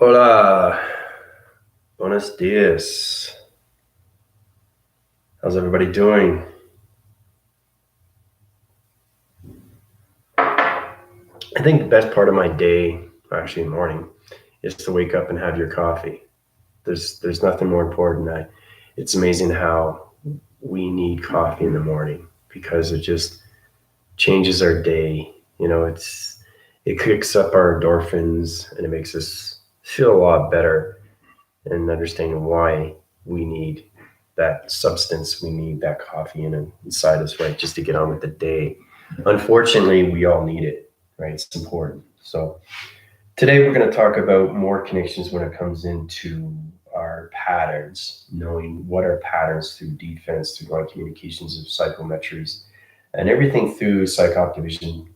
Hola, buenos dias. How's everybody doing? I think the best part of my day, or actually morning, is to wake up and have your coffee. There's nothing more important. It's amazing how we need coffee in the morning because it just changes our day. It kicks up our endorphins and it makes us feel a lot better and understanding why we need that substance, we need that coffee inside us, right? Just to get on with the day. Unfortunately, we all need it, right? It's important. So today we're going to talk about more connections when it comes into our patterns, knowing what are patterns through defense, through line communications of psychometries, and everything through psychoptivision,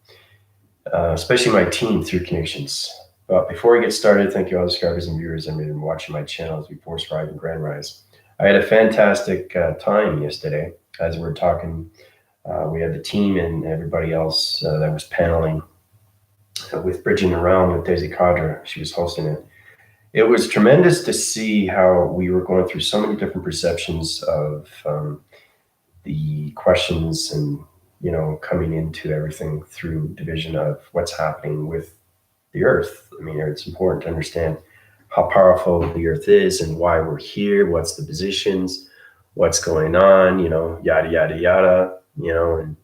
especially my team through connections. But before we get started, thank you all the subscribers and viewers that have been watching my channel as we force ride and grand rise. I had a fantastic time yesterday as we were talking. We had the team and everybody else that was paneling with Bridging the Realm with Daisy Cadra. She was hosting it. It was tremendous to see how we were going through so many different perceptions of the questions and, coming into everything through division of what's happening with the earth. I mean, it's important to understand how powerful the earth is and why we're here, what's the positions, what's going on, yada, yada, yada, and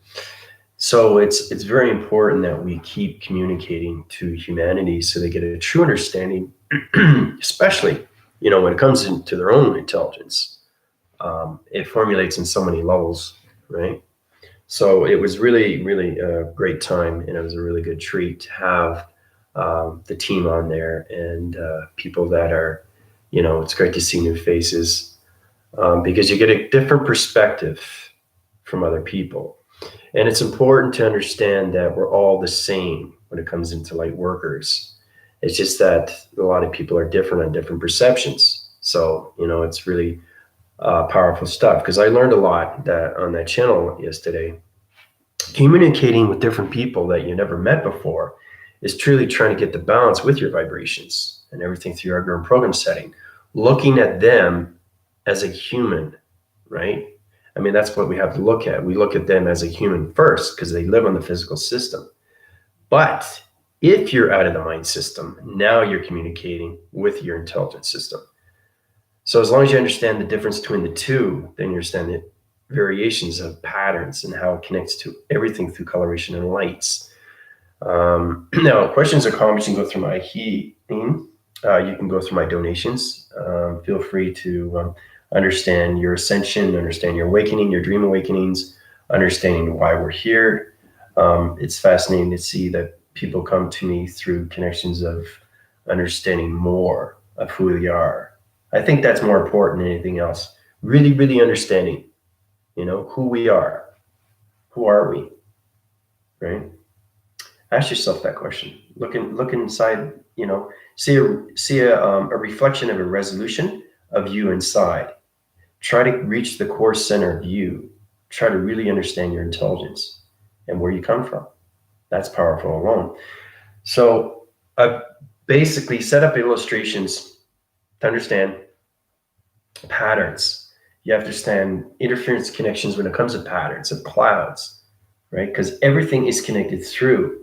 so it's very important that we keep communicating to humanity so they get a true understanding, especially, when it comes into their own intelligence. It formulates in so many levels, right? So it was really, really a great time, and it was a really good treat to have the team on there and people that are, it's great to see new faces because you get a different perspective from other people. And it's important to understand that we're all the same when it comes into light workers. It's just that a lot of people are different on different perceptions. So, it's really powerful stuff because I learned a lot on that channel yesterday. Communicating with different people that you never met before is truly trying to get the balance with your vibrations and everything through your algorithm program setting, looking at them as a human, right? I mean, that's what we have to look at. We look at them as a human first because they live on the physical system. But if you're out of the mind system, now you're communicating with your intelligence system. So as long as you understand the difference between the two, then you understand the variations of patterns and how it connects to everything through coloration and lights. Now, questions or comments, you can go through my healing. You can go through my donations. Feel free to understand your ascension, understand your awakening, your dream awakenings, understanding why we're here. It's fascinating to see that people come to me through connections of understanding more of who they are. I think that's more important than anything else. Really, really understanding, who we are. Who are we? Right? Ask yourself that question. Look inside, see a reflection of a resolution of you inside. Try to reach the core center of you. Try to really understand your intelligence and where you come from. That's powerful alone. So I basically set up illustrations to understand patterns. You have to understand interference connections when it comes to patterns of clouds, right? Because everything is connected through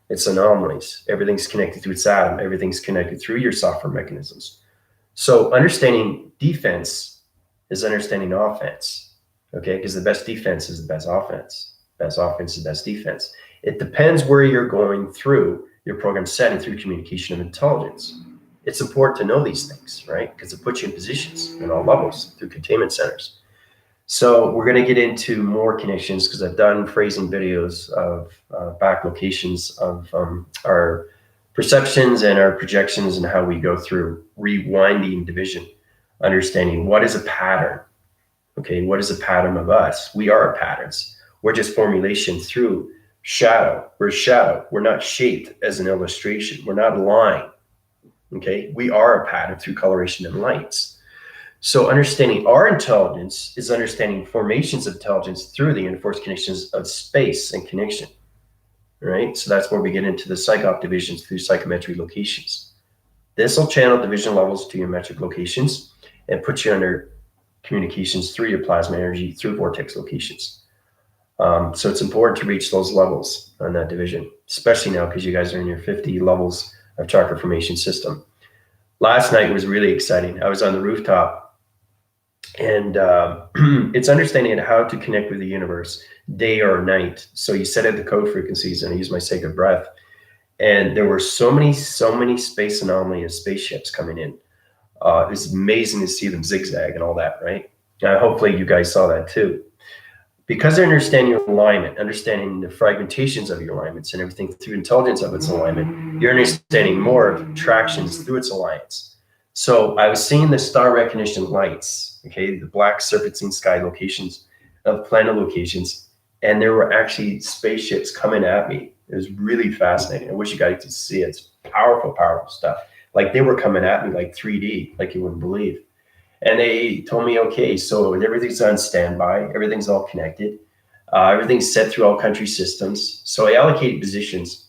its anomalies. Everything's connected through its atom. Everything's connected through your software mechanisms. So understanding defense is understanding offense, okay? Because the best defense is the best offense. Best offense is the best defense. It depends where you're going through your program setting through communication of intelligence. It's important to know these things, right? Because it puts you in positions in all levels through containment centers. So we're going to get into more connections because I've done phrasing videos of back locations of our perceptions and our projections and how we go through rewinding division, understanding what is a pattern. Okay, what is a pattern of us? We are patterns. We're just formulation through shadow. We're shadow. We're not shaped as an illustration. We're not a line. Okay, we are a pattern through coloration and lights. So understanding our intelligence is understanding formations of intelligence through the enforced connections of space and connection, right? So that's where we get into the psychop divisions through psychometry locations. This will channel division levels to your metric locations and put you under communications through your plasma energy through vortex locations. So it's important to reach those levels on that division, especially now because you guys are in your 50 levels of chakra formation system. Last night was really exciting. I was on the rooftop, and it's understanding how to connect with the universe day or night. So you set out the code frequencies, and I use my sacred breath. And there were so many space anomalies and spaceships coming in. It was amazing to see them zigzag and all that, right? Hopefully you guys saw that too. Because they understand your alignment, understanding the fragmentations of your alignments and everything through intelligence of its alignment, you're understanding more of attractions through its alliance. So I was seeing the star recognition lights, okay, the black serpentine sky locations of planet locations, and there were actually spaceships coming at me. It was really fascinating. I wish you guys could see it. It's powerful, powerful stuff. Like they were coming at me like 3D, like you wouldn't believe. And they told me, okay, so everything's on standby, everything's all connected, everything's set through all country systems. So I allocated positions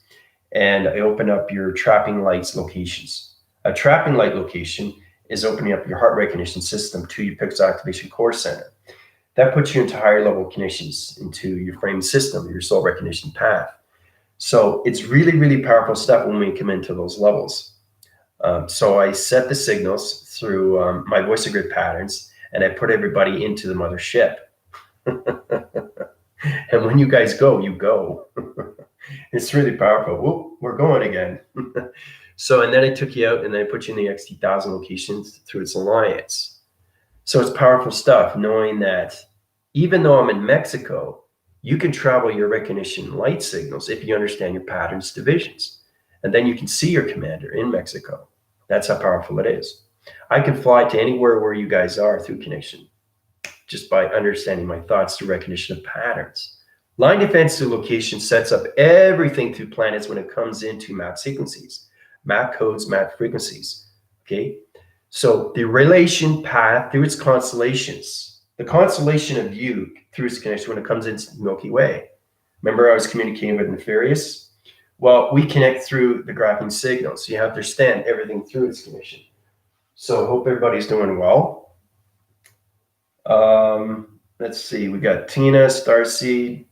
and I opened up your trapping lights locations. A trapping light location is opening up your heart recognition system to your pixel activation core center. That puts you into higher level connections into your frame system, your soul recognition path. So it's really, really powerful stuff when we come into those levels. So I set the signals through my voice of grid patterns, and I put everybody into the mothership. And when you guys go, you go. It's really powerful. Whoop, we're going again. So, and then I took you out and I put you in the XT1000 locations through its alliance. So it's powerful stuff, knowing that even though I'm in Mexico, you can travel your recognition light signals if you understand your patterns divisions. And then you can see your commander in Mexico. That's how powerful it is. I can fly to anywhere where you guys are through connection, just by understanding my thoughts through recognition of patterns. Line defense through location sets up everything through planets when it comes into map sequences, map codes, map frequencies, okay? So the relation path through its constellations, the constellation of you through its connection when it comes into the Milky Way. Remember I was communicating with Nefarious? Well, we connect through the graphing signals. So you have to understand everything through its connection. So hope everybody's doing well. Let's see. We got Tina, Starseed,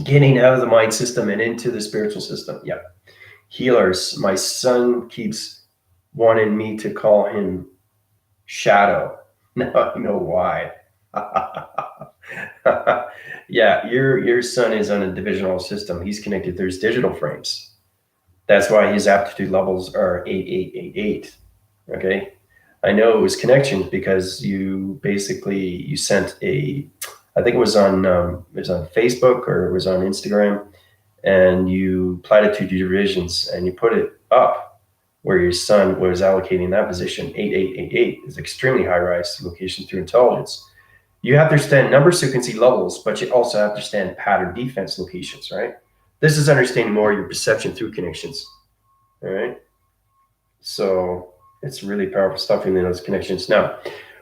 getting out of the mind system and into the spiritual system. Yeah. Healers. My son keeps wanting me to call him Shadow. Now I know why. Yeah, your son is on a divisional system. He's connected through his digital frames. That's why his aptitude levels are 8888. Okay, I know it was connections because you sent I think it was on Facebook or it was on Instagram, and you platitude your divisions and you put it up where your son was allocating that position. 8888 is extremely high rise location through intelligence. You have to understand number frequency levels, but you also have to understand pattern defense locations, right? This is understanding more your perception through connections, all right? So it's really powerful stuff in those connections. Now,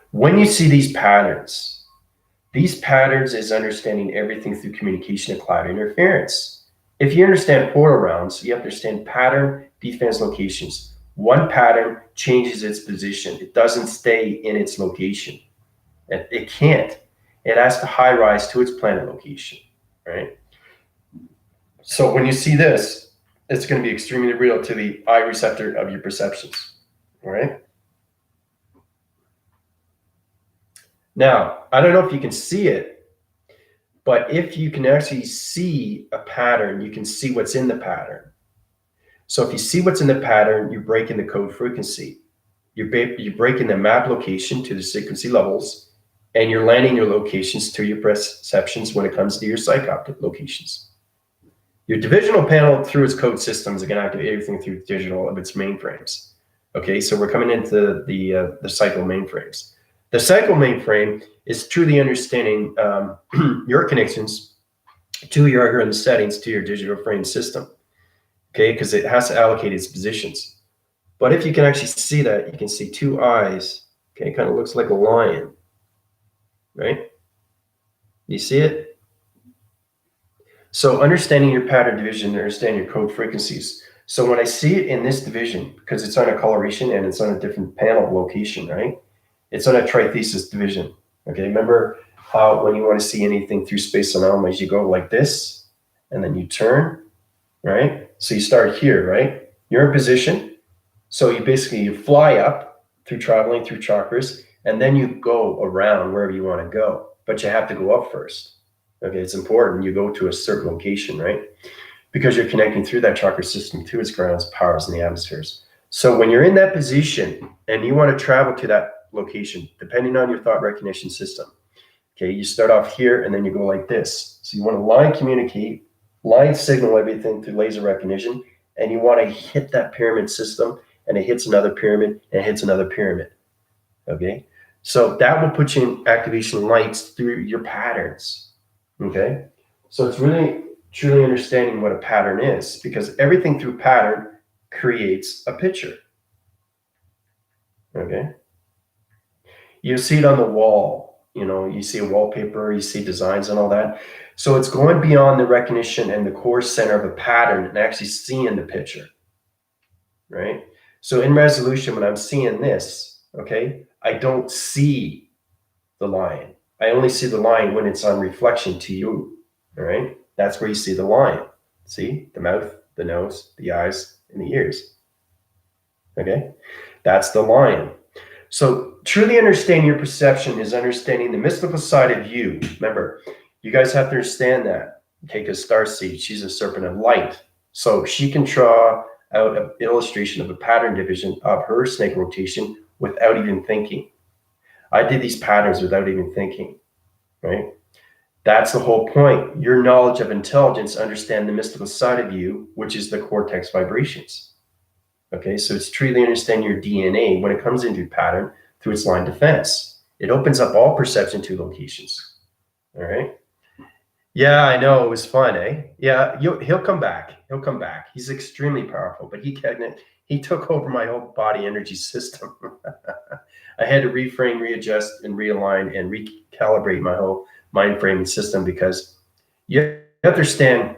when you see these patterns is understanding everything through communication and cloud interference. If you understand portal rounds, you have to understand pattern defense locations. One pattern changes its position. It doesn't stay in its location. It can't. It has to high rise to its planet location, right? So when you see this, it's going to be extremely real to the eye receptor of your perceptions, all right? Now, I don't know if you can see it, but if you can actually see a pattern, you can see what's in the pattern. So if you see what's in the pattern, you're breaking the code frequency. You're breaking the map location to the frequency levels, and you're landing your locations to your perceptions when it comes to your psychoptic locations. Your divisional panel through its code systems is going to activate everything through digital of its mainframes. Okay, so we're coming into the cycle mainframes. The cycle mainframe is truly understanding your connections to your algorithm settings to your digital frame system. Okay, because it has to allocate its positions. But if you can actually see that, you can see two eyes. Okay, it kind of looks like a lion. Right? You see it? So understanding your pattern division, understanding your code frequencies So when I see it in this division, because it's on a coloration and it's on a different panel location, right? It's on a trithesis division. Okay, remember how when you want to see anything through space anomalies, you go like this, and then you turn, right? So you start here, right? You're in position. So you fly up through traveling through chakras, and then you go around wherever you want to go. But you have to go up first. Okay, it's important. You go to a certain location, right? Because you're connecting through that chakra system to its grounds, powers, and the atmospheres. So when you're in that position and you want to travel to that location, depending on your thought recognition system, okay, you start off here and then you go like this. So you want to line communicate, line signal everything through laser recognition, and you want to hit that pyramid system, and it hits another pyramid and it hits another pyramid. Okay, so that will put you in activation lights through your patterns. Okay, so it's really truly understanding what a pattern is, because everything through pattern creates a picture. Okay, you see it on the wall, you see a wallpaper, you see designs and all that. So it's going beyond the recognition and the core center of a pattern and actually seeing the picture, right? So in resolution, when I'm seeing this, okay, I don't see the line. I only see the line when it's on reflection to you. All right, that's where you see the line. See the mouth, the nose, the eyes, and the ears. Okay, that's the line. So truly understanding your perception is understanding the mystical side of you. Remember, you guys have to understand that. Okay, because Starseed, she's a serpent of light. So she can draw out an illustration of a pattern division of her snake rotation without even thinking. I did these patterns without even thinking, right? That's the whole point. Your knowledge of intelligence, understand the mystical side of you, which is the cortex vibrations. Okay, so it's truly understand your DNA when it comes into pattern through its line defense. It opens up all perception to locations. All right. Yeah, I know it was fun, eh? Yeah, he'll come back. He'll come back. He's extremely powerful, but he took over my whole body energy system. I had to reframe, readjust, and realign and recalibrate my whole mind frame and system, because you understand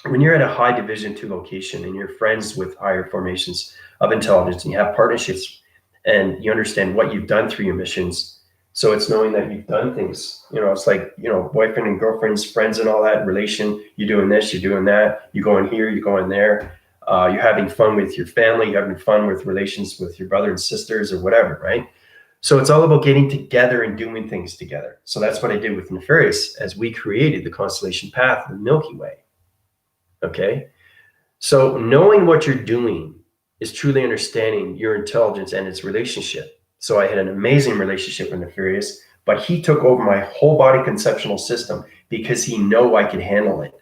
when you're at a high division 2 location and you're friends with higher formations of intelligence and you have partnerships and you understand what you've done through your missions. So it's knowing that you've done things, it's like, boyfriend and girlfriends, friends and all that relation. You're doing this, you're doing that, you go in here, you go in there. You're having fun with your family, you're having fun with relations with your brother and sisters or whatever, right? So it's all about getting together and doing things together. So that's what I did with Nefarious as we created the constellation path, the Milky Way. Okay, so knowing what you're doing is truly understanding your intelligence and its relationship. So I had an amazing relationship with Nefarious, but he took over my whole body conceptual system because he knew I could handle it.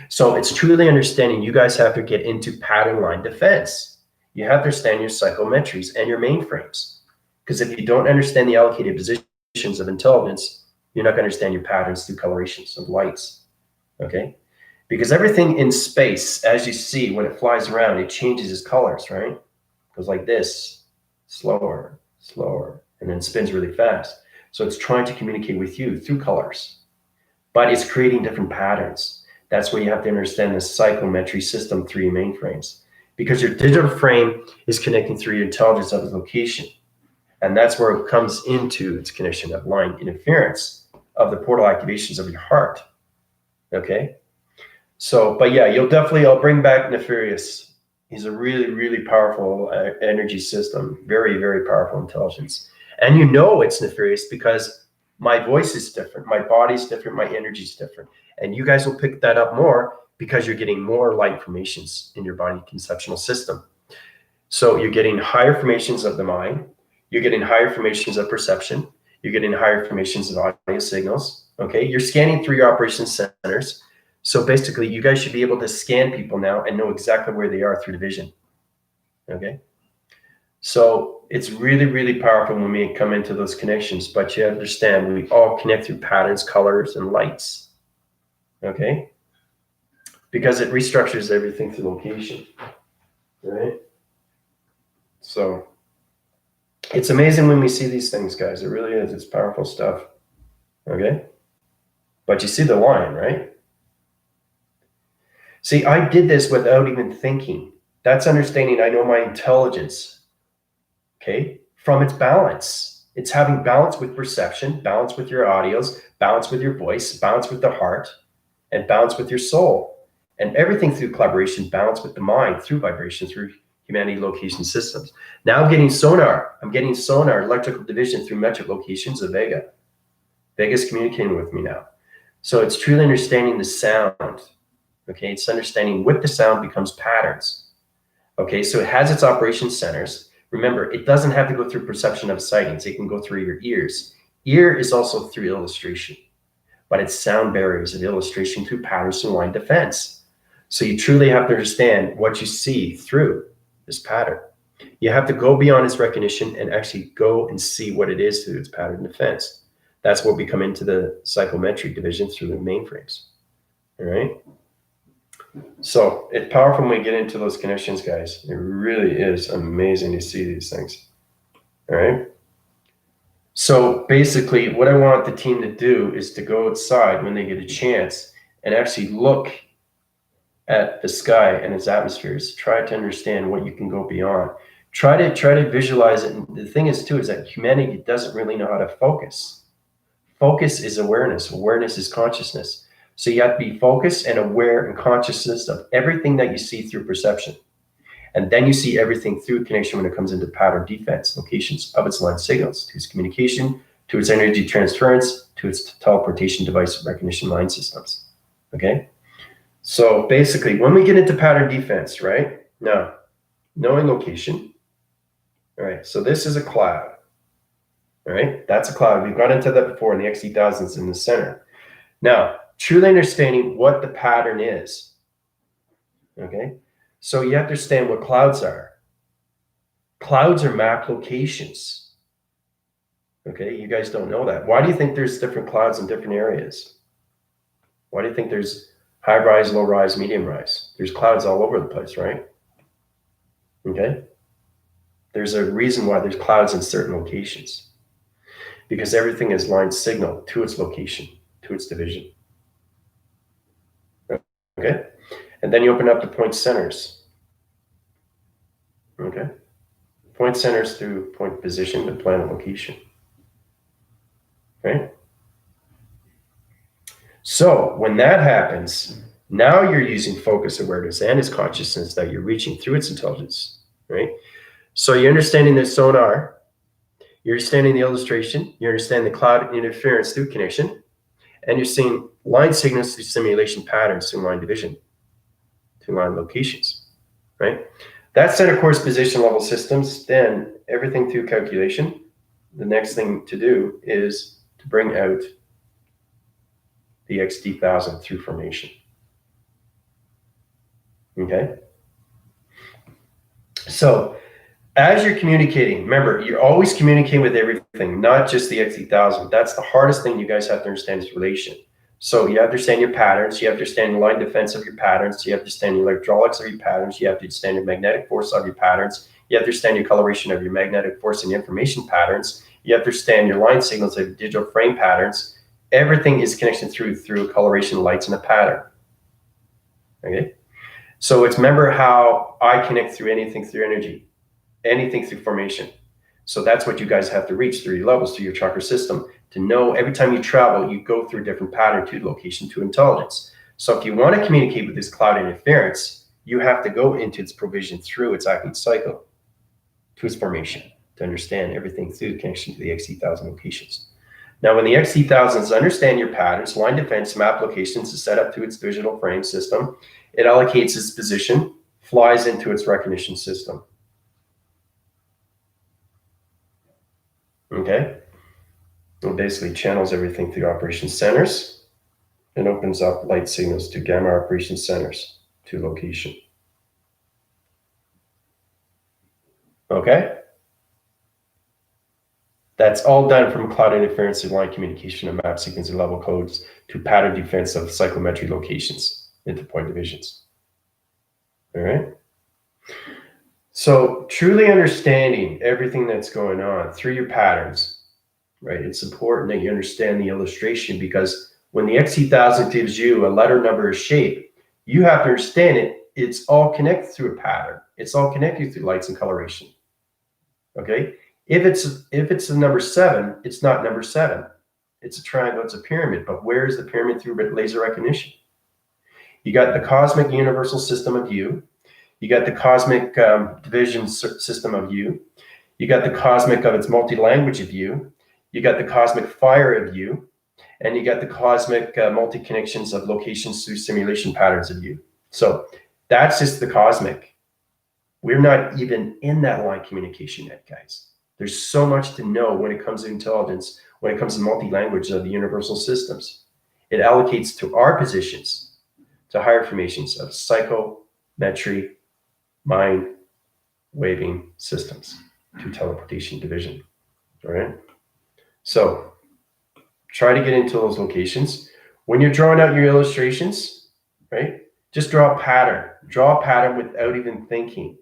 So it's truly understanding you guys have to get into pattern line defense. You have to understand your psychometries and your mainframes. Because if you don't understand the allocated positions of intelligence, you're not going to understand your patterns through colorations of lights. Okay? Because everything in space, as you see, when it flies around, it changes its colors, right? It goes like this, slower, slower, and then spins really fast. So it's trying to communicate with you through colors, but it's creating different patterns. That's where you have to understand the psychometry system through your mainframes, because your digital frame is connecting through your intelligence of its location. And that's where it comes into its connection of line interference of the portal activations of your heart. Okay? So, but yeah, I'll bring back Nefarious. He's a really, really powerful energy system, very, very powerful intelligence. And it's Nefarious because my voice is different, my body's different, my energy's different. And you guys will pick that up more because you're getting more light formations in your body conceptual system. So you're getting higher formations of the mind, you're getting higher formations of perception, you're getting higher formations of audio signals. Okay, you're scanning through your operation centers. So basically, you guys should be able to scan people now and know exactly where they are through the vision. Okay. So it's really, really powerful when we come into those connections, but you understand we all connect through patterns, colors, and lights. Okay. Because it restructures everything through location. Right. So it's amazing when we see these things, guys. It really is. It's powerful stuff. Okay. But you see the line, right? See, I did this without even thinking. That's understanding I know my intelligence, okay, from its balance. It's having balance with perception, balance with your audios, balance with your voice, balance with the heart, and balance with your soul. And everything through collaboration, balance with the mind through vibration, through humanity location systems. Now I'm getting sonar. I'm getting sonar, electrical division through metric locations of Vega. Vega's communicating with me now. So it's truly understanding the sound. Okay, it's understanding what the sound becomes patterns. Okay, so it has its operation centers. Remember, it doesn't have to go through perception of sightings. It can go through your ears. Ear is also through illustration, but it's sound barriers and illustration through patterns and line defense. So you truly have to understand what you see through this pattern. You have to go beyond its recognition and actually go and see what it is through its pattern defense. That's what we come into the psychometric division through the mainframes. All right. So it's powerful when we get into those connections, guys. It really is amazing to see these things. All right. So basically, what I want the team to do is to go outside when they get a chance and actually look at the sky and its atmospheres. Try to understand what you can go beyond. Try to visualize it. And the thing is, too, is that humanity doesn't really know how to focus. Focus is awareness. Awareness is consciousness. So you have to be focused and aware and consciousness of everything that you see through perception. And then you see everything through connection when it comes into pattern defense, locations of its line signals, to its communication, to its energy transference, to its teleportation device recognition line systems. Okay? So basically, when we get into pattern defense, right? Now, knowing location. All right, so this is a cloud. All right, that's a cloud. We've gone into that before in the XD1000s in the center. Now, truly understanding what the pattern is. Okay, so you have to understand what clouds are. Clouds are map locations. Okay, you guys don't know that. Why do you think there's different clouds in different areas? Why do you think there's high rise, low rise, medium rise? There's clouds all over the place, right? Okay, there's a reason why there's clouds in certain locations. Because everything is line signal to its location, to its division. Okay, and then you open up the point centers. Okay, point centers through point position to planet location. Right? So when that happens, now you're using focus awareness and its consciousness that you're reaching through its intelligence. Right? So you're understanding the sonar, you're understanding the illustration, you understand the cloud interference through connection, and you're seeing line signals through simulation patterns through line division, through line locations, right? That's center course position level systems. Then everything through calculation. The next thing to do is to bring out the XD1000 through formation. Okay? So as you're communicating, remember, you're always communicating with everything, not just the XD1000. That's the hardest thing you guys have to understand is relation. So you have to understand your patterns. You have to understand the line defense of your patterns. You have to understand the electrolytics of your patterns. You have to understand your magnetic force of your patterns. You have to understand your coloration of your magnetic force and information patterns. You have to understand your line signals of your digital frame patterns. Everything is connection through coloration lights and a pattern. Okay? So it's remember how I connect through anything through energy, anything through formation. So that's what you guys have to reach through your levels, through your chakra system, to know every time you travel, you go through a different pattern to location to intelligence. So if you want to communicate with this cloud interference, you have to go into its provision through its active cycle, to its formation, to understand everything through the connection to the XD1000 locations. Now, when the XD1000s understand your patterns, line defense, map locations is set up to its digital frame system, it allocates its position, flies into its recognition system. Okay? It basically channels everything through operation centers and opens up light signals to gamma operation centers to location. Okay? That's all done from cloud interference to line communication and map sequence and level codes to pattern defense of psychometry locations into point divisions. All right? So truly understanding everything that's going on through your patterns, right? It's important that you understand the illustration because when the XD1000 gives you a letter, number, or shape, You have to understand it. It's all connected through a pattern. It's all connected through lights and coloration. Okay? If it's the number 7, it's not number 7. It's a triangle, it's a pyramid. But where is the pyramid through laser recognition? You got the cosmic universal system of you. You got the cosmic division system of you. You got the cosmic of its multi-language of you. You got the cosmic fire of you. And you got the cosmic multi-connections of locations through simulation patterns of you. So that's just the cosmic. We're not even in that line communication yet, guys. There's so much to know when it comes to intelligence, when it comes to multi-language of the universal systems. It allocates to our positions, to higher formations of psychometry, mind, waving systems, to teleportation division. All right. So try to get into those locations. When you're drawing out your illustrations, right, just draw a pattern. Draw a pattern without even thinking.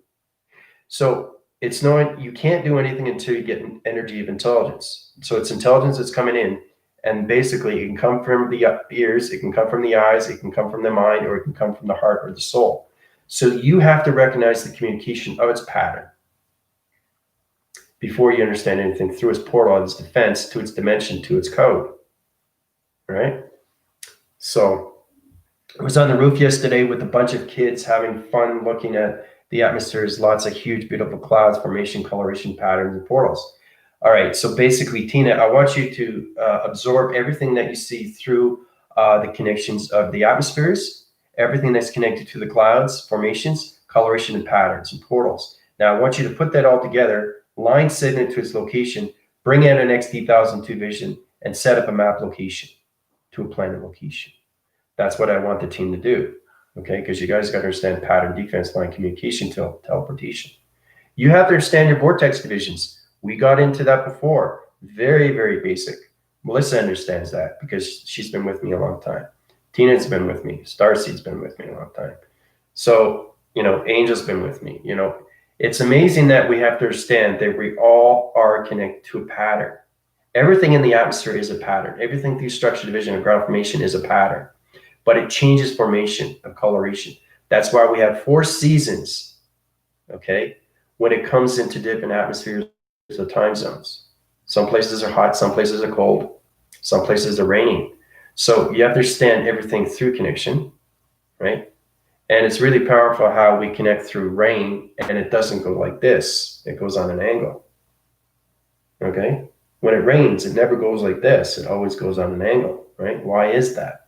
So it's knowing you can't do anything until you get an energy of intelligence. So it's intelligence that's coming in, and basically it can come from the ears, it can come from the eyes, it can come from the mind, or it can come from the heart or the soul. So you have to recognize the communication of its pattern before you understand anything through its portal, its defense, to its dimension, to its code. Right? So I was on the roof yesterday with a bunch of kids having fun looking at the atmospheres, lots of huge, beautiful clouds, formation, coloration patterns, and portals. All right, so basically, Tina, I want you to absorb everything that you see through the connections of the atmospheres, everything that's connected to the clouds, formations, coloration, and patterns, and portals. Now, I want you to put that all together, line set it to its location, bring in an XD1002 vision, and set up a map location to a planet location. That's what I want the team to do. Okay, because you guys got to understand pattern, defense, line communication, teleportation. You have to understand your vortex divisions. We got into that before. Very, very basic. Melissa understands that because she's been with me a long time. Tina's been with me. Starseed's been with me a long time. So, Angel's been with me. It's amazing that we have to understand that we all are connected to a pattern. Everything in the atmosphere is a pattern. Everything through structure, division, and ground formation is a pattern. But it changes formation of coloration. That's why we have 4 seasons, okay, when it comes into different atmospheres or time zones. Some places are hot, some places are cold, some places are raining. So you have to understand everything through connection, right? And it's really powerful how we connect through rain, and it doesn't go like this. It goes on an angle, okay? When it rains, it never goes like this. It always goes on an angle, right? Why is that?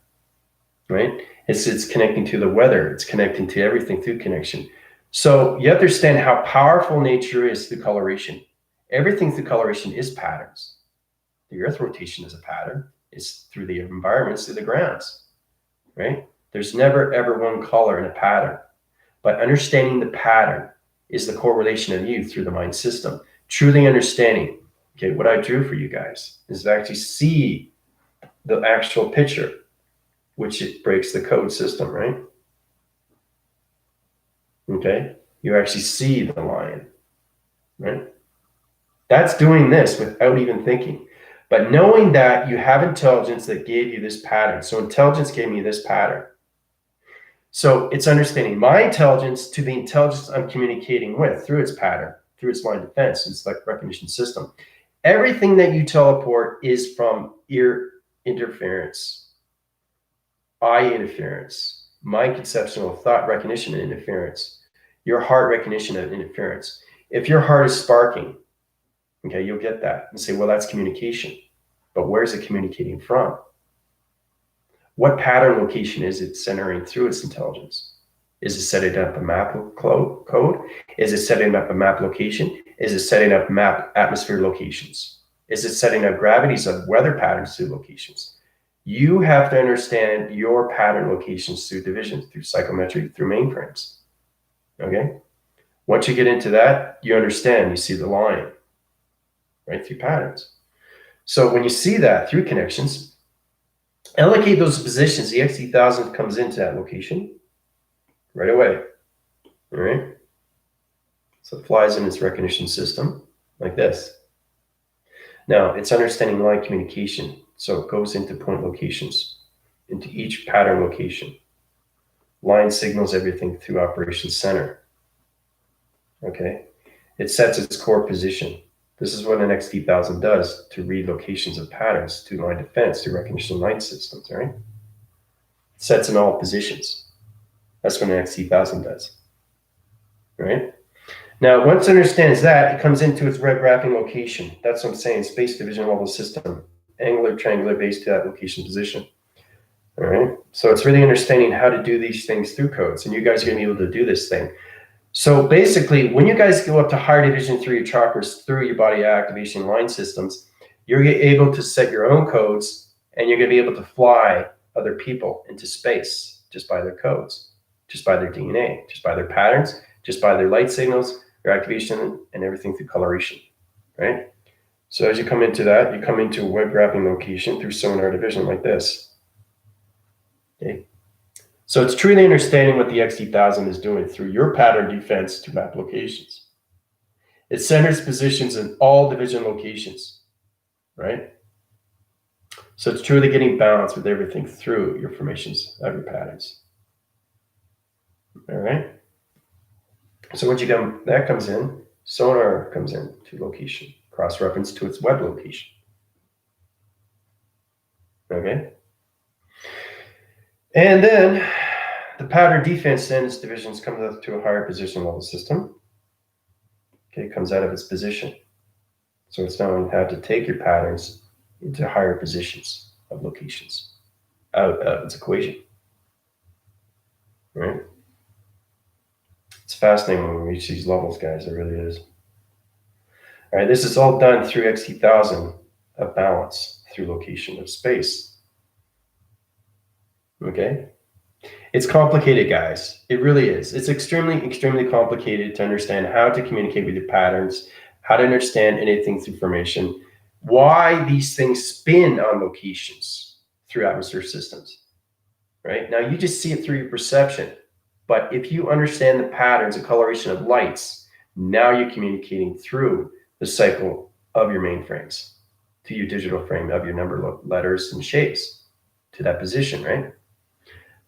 Right? It's connecting to the weather. It's connecting to everything through connection. So you understand how powerful nature is through coloration. Everything through coloration is patterns. The earth rotation is a pattern. It's through the environments, through the grounds, right? There's never, ever one color in a pattern. But understanding the pattern is the correlation of you through the mind system. Truly understanding, okay, what I drew for you guys is to actually see the actual picture, which it breaks the code system, right? Okay, you actually see the lion, right? That's doing this without even thinking. But knowing that you have intelligence that gave you this pattern. So intelligence gave me this pattern. So it's understanding my intelligence to the intelligence I'm communicating with through its pattern, through its line of defense, its like recognition system. Everything that you teleport is from ear interference, eye interference, mind conceptual thought recognition and interference, your heart recognition and interference. If your heart is sparking, okay, you'll get that and say, well, that's communication. But where's it communicating from? What pattern location is it centering through its intelligence? Is it setting up a map code? Is it setting up a map location? Is it setting up map atmosphere locations? Is it setting up gravities of weather patterns through locations? You have to understand your pattern locations through division, through psychometry, through mainframes. Okay? Once you get into that, you understand, you see the line, right, through patterns. So when you see that through connections, allocate those positions. The XD1000 comes into that location right away. All right? So it flies in its recognition system like this. Now, it's understanding line communication. So it goes into point locations, into each pattern location. Line signals everything through operations center. Okay. It sets its core position. This is what an XT1000 does to read locations of patterns to line defense through recognition light systems, right? It sets in all positions. That's what an XT1000 does, right? Now, once it understands that, it comes into its web graphing location. That's what I'm saying, space division level system, angular, triangular base to that location position. All right. So it's really understanding how to do these things through codes, and you guys are going to be able to do this thing. So basically, when you guys go up to higher division through your chakras, through your body activation line systems, you're able to set your own codes, and you're going to be able to fly other people into space just by their codes, just by their DNA, just by their patterns, just by their light signals, their activation, and everything through coloration, right? So as you come into that, you come into a web graphing location through sonar division like this. Okay. So it's truly understanding what the XT1000 is doing through your pattern defense to map locations. It centers positions in all division locations, right? So it's truly getting balance with everything through your formations of your patterns. All right. So once you come, that comes in, sonar comes in to location, cross-reference to its web location. Okay. And then the pattern defense then its divisions comes up to a higher position level system. Okay, it comes out of its position. So it's knowing how to take your patterns into higher positions of locations out of its equation. Right? It's fascinating when we reach these levels, guys. It really is. All right, this is all done through XT1000 of balance through location of space. Okay? It's complicated, guys. It really is. It's extremely, extremely complicated to understand how to communicate with your patterns, how to understand anything through formation, why these things spin on locations through atmosphere systems, right? Now, you just see it through your perception. But if you understand the patterns and coloration of lights, now you're communicating through the cycle of your mainframes to your digital frame of your number, letters, and shapes to that position, right?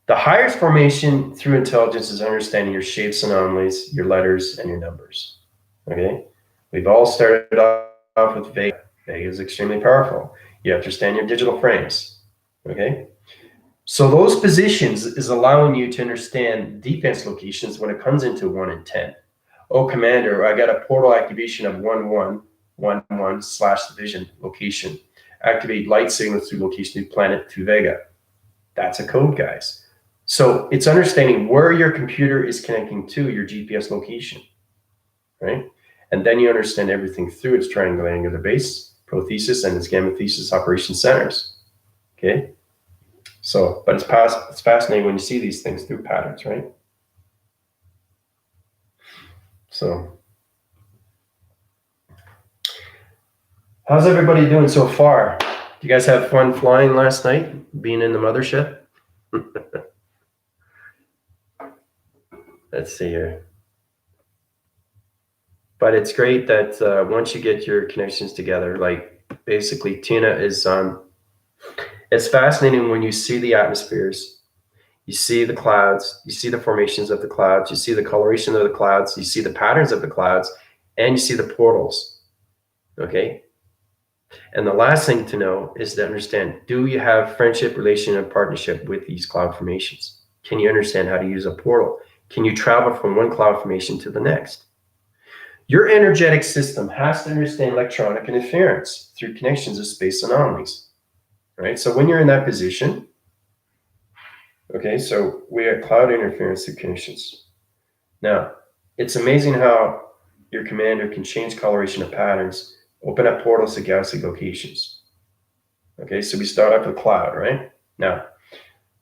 The highest formation through intelligence is understanding your shapes, anomalies, your letters, and your numbers. Okay? We've all started off with Vega. Vega is extremely powerful. You have to understand your digital frames. Okay? So those positions is allowing you to understand defense locations when it comes into 1 and 10. Oh, Commander, I got a portal activation of 1111/division location. Activate light signals through location to planet to Vega. That's a code, guys. So it's understanding where your computer is connecting to your GPS location, right? And then you understand everything through its triangular angular base, prothesis, and its gamma thesis operation centers, okay? So, but it's fascinating when you see these things through patterns, right? So, how's everybody doing so far? Do you guys have fun flying last night, being in the mothership? Let's see here. But it's great that once you get your connections together, like basically Tina is it's fascinating when you see the atmospheres, you see the clouds, you see the formations of the clouds, you see the coloration of the clouds, you see the patterns of the clouds, and you see the portals, okay? And the last thing to know is to understand, do you have friendship, relation, and partnership with these cloud formations? Can you understand how to use a portal? Can you travel from one cloud formation to the next? Your energetic system has to understand electronic interference through connections of space anomalies, right? So when you're in that position, okay, so we have cloud interference through connections. Now, it's amazing how your commander can change coloration of patterns, open up portals to galaxy locations. Okay, so we start off with cloud, right? Now,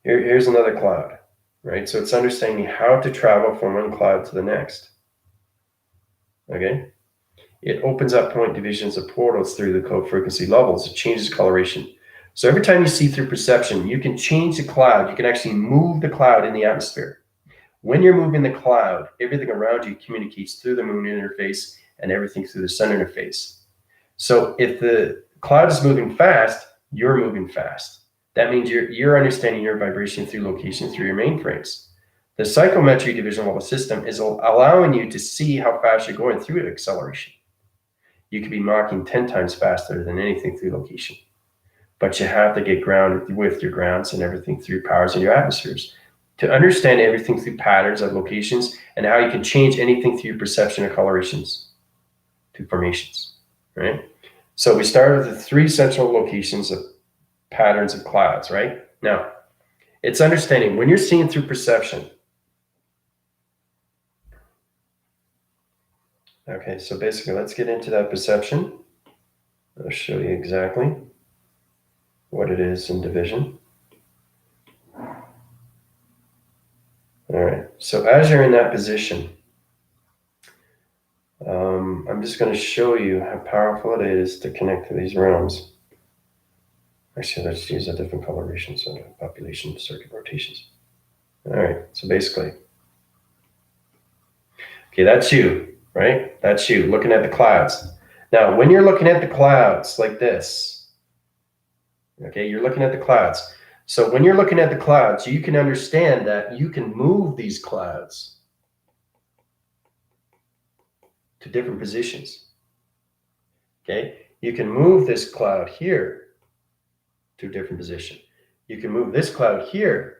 here's another cloud, right? So it's understanding how to travel from one cloud to the next. Okay, it opens up point divisions of portals through the code frequency levels. It changes coloration. So every time you see through perception, you can change the cloud. You can actually move the cloud in the atmosphere. When you're moving the cloud, everything around you communicates through the moon interface and everything through the sun interface. So if the cloud is moving fast, you're moving fast. That means you're understanding your vibration through location through your mainframes. The psychometric division level system is allowing you to see how fast you're going through acceleration. You could be Maching 10 times faster than anything through location. But you have to get grounded with your grounds and everything through powers and your atmospheres to understand everything through patterns of locations and how you can change anything through your perception of colorations to formations, right? So we started with the 3 central locations of patterns of clouds, right? Now, it's understanding when you're seeing through perception. Okay, so basically, let's get into that perception. I'll show you exactly what it is in division. All right, so as you're in that position, I'm just going to show you how powerful it is to connect to these realms. Actually, let's use a different coloration, so population circuit rotations. All right, so basically, okay, that's you, right? That's you looking at the clouds. Now, when you're looking at the clouds like this, okay, you're looking at the clouds. So when you're looking at the clouds, you can understand that you can move these clouds to different positions. Okay, you can move this cloud here to a different position. You can move this cloud here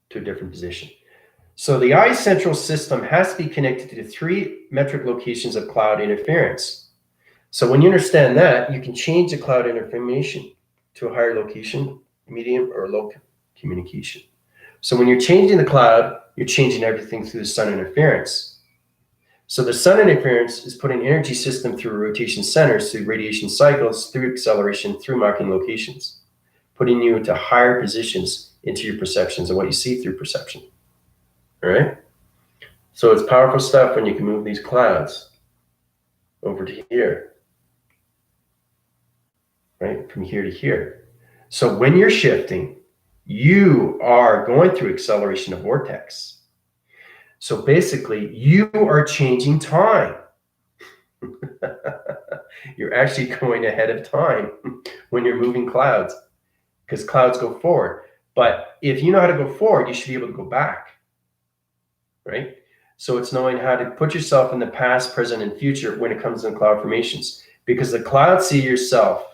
to a different position. So the eye central system has to be connected to the 3 metric locations of cloud interference. So when you understand that, you can change the cloud information to a higher location, medium, or low communication. So when you're changing the cloud, you're changing everything through the sun interference. So the sun interference is putting energy system through rotation centers, through radiation cycles, through acceleration, through Maching locations, putting you into higher positions into your perceptions and what you see through perception. All right? So it's powerful stuff when you can move these clouds over to here, right? From here to here. So when you're shifting, you are going through acceleration of vortex. So basically, you are changing time. You're actually going ahead of time when you're moving clouds, because clouds go forward. But if you know how to go forward, you should be able to go back, right? So it's knowing how to put yourself in the past, present, and future when it comes to cloud formations, because the clouds see yourself.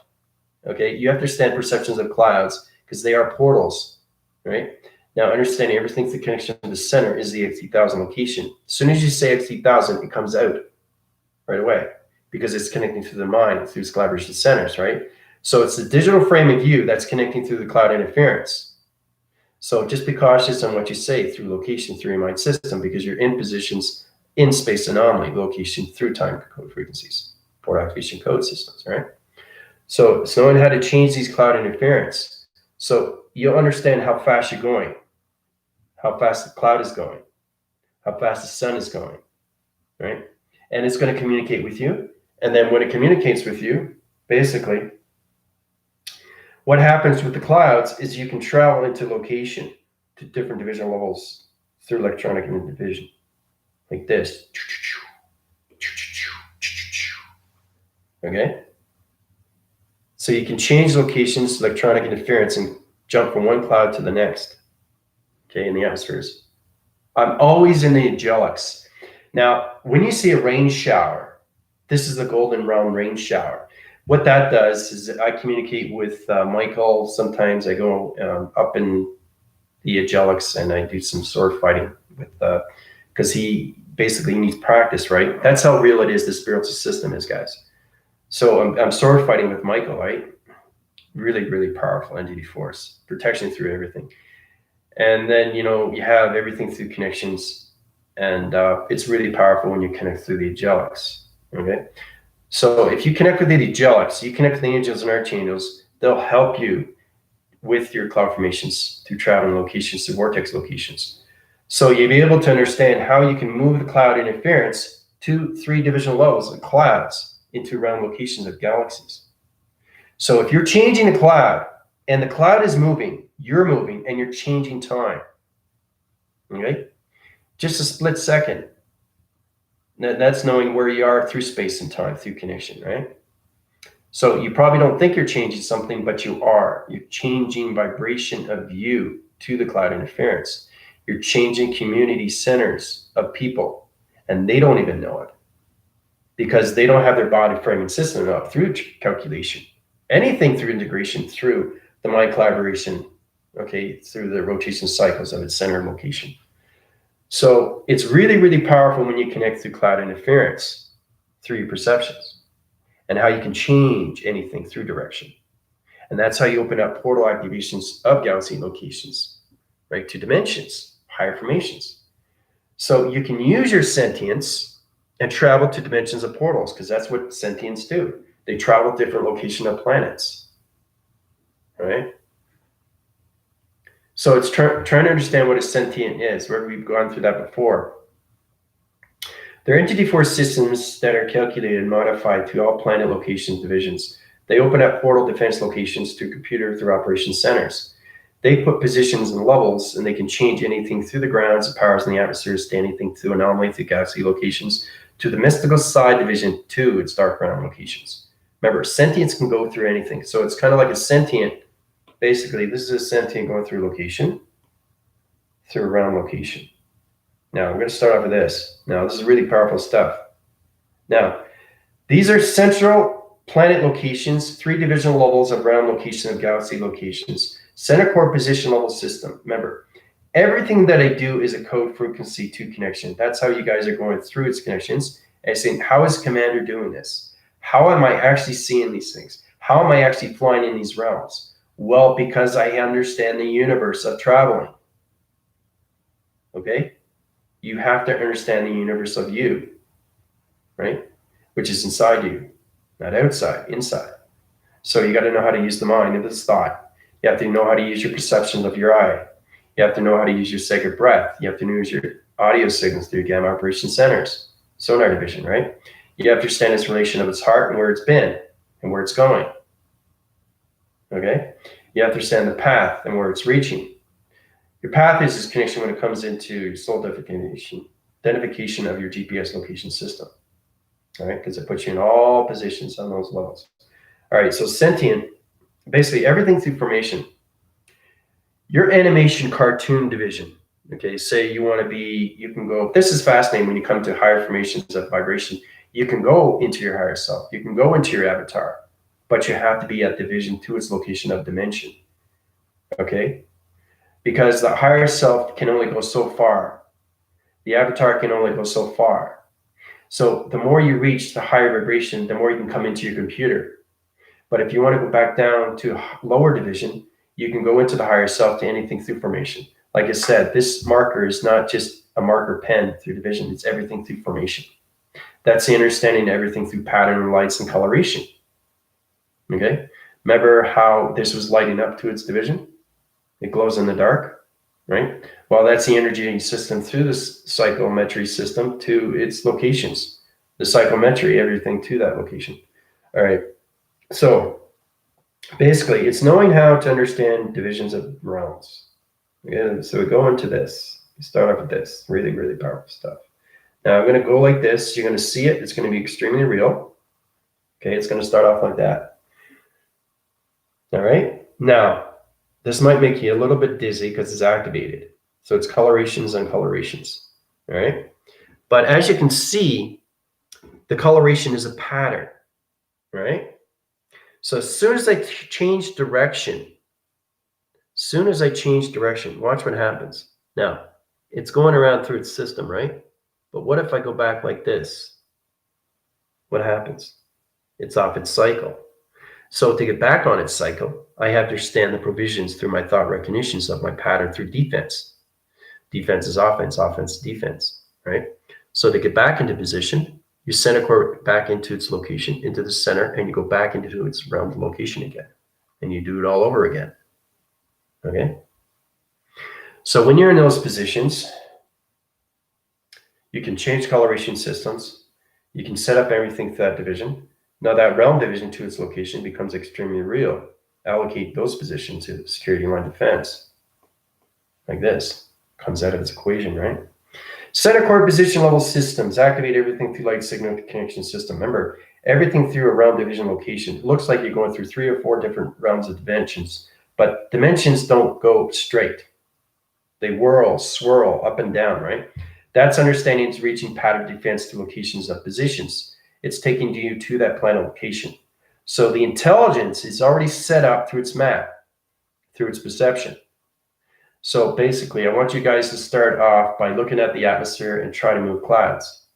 Okay, you have to understand perceptions of clouds because they are portals, right? Now, understanding everything through connection to the center is the X3000 location. As soon as you say X3000, it comes out right away because it's connecting through the mind, through its collaboration centers, right? So it's the digital frame of you that's connecting through the cloud interference. So just be cautious on what you say through location, through your mind system, because you're in positions in space anomaly, location through time code frequencies, port activation code systems, right? So it's knowing how to change these cloud interference. So you'll understand how fast you're going, how fast the cloud is going, how fast the sun is going, right? And it's going to communicate with you. And then when it communicates with you, basically, what happens with the clouds is you can travel into location to different division levels through electronic division, like this. Okay? So you can change locations, electronic interference, and jump from one cloud to the next, okay, in the atmospheres. I'm always in the angelics. Now, when you see a rain shower, this is the golden round rain shower. What that does is I communicate with Michael. Sometimes I go up in the angelics and I do some sword fighting with, because he basically needs practice, right? That's how real it is, the spiritual system is, guys. So I'm sword fighting with Michael, right? Really, really powerful entity force, protection through everything. And then, you know, you have everything through connections, and it's really powerful when you connect through the angelics, okay? So if you connect with the angelics, you connect with the angels and archangels, they'll help you with your cloud formations through traveling locations, through vortex locations. So you'll be able to understand how you can move the cloud interference to 3 divisional levels of clouds into round locations of galaxies. So if you're changing the cloud and the cloud is moving, you're moving, and you're changing time, okay? Just a split second. That's knowing where you are through space and time, through connection, right? So you probably don't think you're changing something, but you are. You're changing vibration of you to the cloud interference. You're changing community centers of people, and they don't even know it because they don't have their body framing system up through calculation. Anything through integration, through the mind collaboration, okay, through the rotation cycles of its center location. So it's really, really powerful when you connect through cloud interference, through your perceptions, and how you can change anything through direction. And that's how you open up portal activations of galaxy locations, right, to dimensions, higher formations. So you can use your sentience and travel to dimensions of portals, because that's what sentients do. They travel different location of planets, right? So it's trying to understand what a sentient is, where we've gone through that before. They're entity force systems that are calculated and modified to all planet location divisions. They open up portal defense locations to computer through operation centers. They put positions and levels, and they can change anything through the grounds, the powers in the atmospheres, to anything through anomaly, through galaxy locations, to the mystical side division, to its dark realm locations. Remember, sentience can go through anything. So it's kind of like a sentient. Basically, this is a sentient going through location, through a realm location. Now, I'm going to start off with this. Now, this is really powerful stuff. Now, these are central planet locations, 3 divisional levels of realm location of galaxy locations, center core position level system. Remember, everything that I do is a code frequency to connection. That's how you guys are going through its connections and saying, how is Commander doing this? How am I actually seeing these things? How am I actually flying in these realms? Well, because I understand the universe of traveling. Okay? You have to understand the universe of you, right? Which is inside you, not outside, inside. So you got to know how to use the mind of this thought. You have to know how to use your perception of your eye. You have to know how to use your sacred breath. You have to use your audio signals through gamma operation centers, sonar division, right? You have to understand its relation of its heart and where it's been and where it's going. Okay? You have to understand the path and where it's reaching. Your path is this connection when it comes into soul identification of your GPS location system. All right, because it puts you in all positions on those levels. All right, so sentient, basically everything through formation. Your animation cartoon division, okay, say you want to be, you can go, this is fascinating when you come to higher formations of vibration. You can go into your higher self, you can go into your avatar, but you have to be at division to its location of dimension, okay? Because the higher self can only go so far. The avatar can only go so far. So the more you reach the higher vibration, the more you can come into your computer. But if you want to go back down to lower division, you can go into the higher self to anything through formation. Like I said, this marker is not just a marker pen through division, it's everything through formation. That's the understanding of everything through pattern, lights, and coloration. Okay? Remember how this was lighting up to its division? It glows in the dark, right? Well, that's the energy system through this psychometry system to its locations. The psychometry, everything to that location. All right. So basically, it's knowing how to understand divisions of realms. Okay, so we go into this. We start off with this. Really, really powerful stuff. Now I'm going to go like this. You're going to see it. It's going to be extremely real. Okay, it's going to start off like that. All right. Now, this might make you a little bit dizzy because it's activated. So it's colorations and colorations. All right. But as you can see, the coloration is a pattern. Right. So as soon as I change direction, watch what happens. Now, it's going around through its system, right? But what if I go back like this? What happens? It's off its cycle. So to get back on its cycle, I have to understand the provisions through my thought recognitions of my pattern through defense. Defense is offense, offense is defense, right? So to get back into position, you center core back into its location, into the center, and you go back into its realm location again. And you do it all over again, okay? So when you're in those positions, you can change coloration systems. You can set up everything for that division. Now that realm division to its location becomes extremely real. Allocate those positions to security line defense. Like this. Comes out of its equation, right? Center core position level systems. Activate everything through light signal connection system. Remember, everything through a realm division location. It looks like you're going through 3 or 4 different realms of dimensions, but dimensions don't go straight. They whirl, swirl up and down, right? That's understanding it's reaching pattern defense to locations of positions. It's taking you to that planet location. So the intelligence is already set up through its map, through its perception. So basically, I want you guys to start off by looking at the atmosphere and try to move clouds.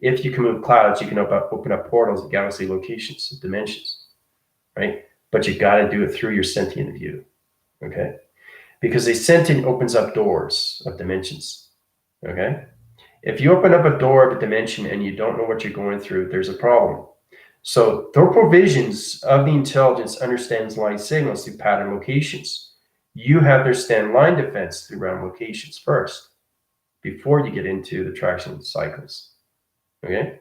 If you can move clouds, you can open up portals of galaxy locations, dimensions, right? But you got to do it through your sentient view, okay? Because a sentient opens up doors of dimensions, okay? If you open up a door of a dimension and you don't know what you're going through, there's a problem. So the provisions of the intelligence understands line signals through pattern locations. You have to understand line defense through round locations first, before you get into the traction cycles, okay?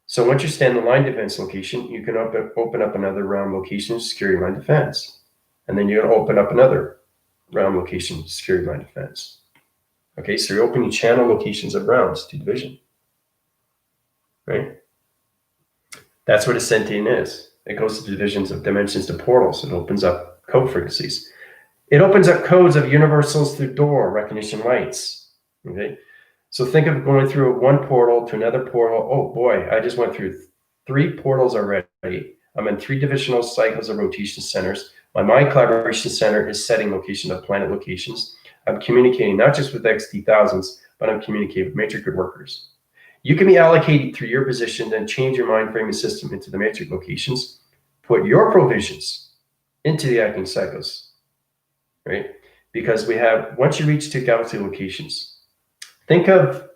So once you stand the line defense location, you can open up another round location, security line defense. And then you're gonna open up another round location, security line defense. Okay, so you're opening channel locations of rounds to division, right? That's what a sentient is. It goes to divisions of dimensions to portals. It opens up code frequencies. It opens up codes of universals through door recognition lights, okay? So think of going through one portal to another portal. Oh boy, I just went through 3 portals already. I'm in 3 divisional cycles of rotation centers. My mind collaboration center is setting location of planet locations. I'm communicating not just with XT1000s, but I'm communicating with matrix grid workers. You can be allocated through your position, then change your mind framing system into the matrix locations, put your provisions into the acting cycles, right? Because we have, once you reach 2 galaxy locations, think of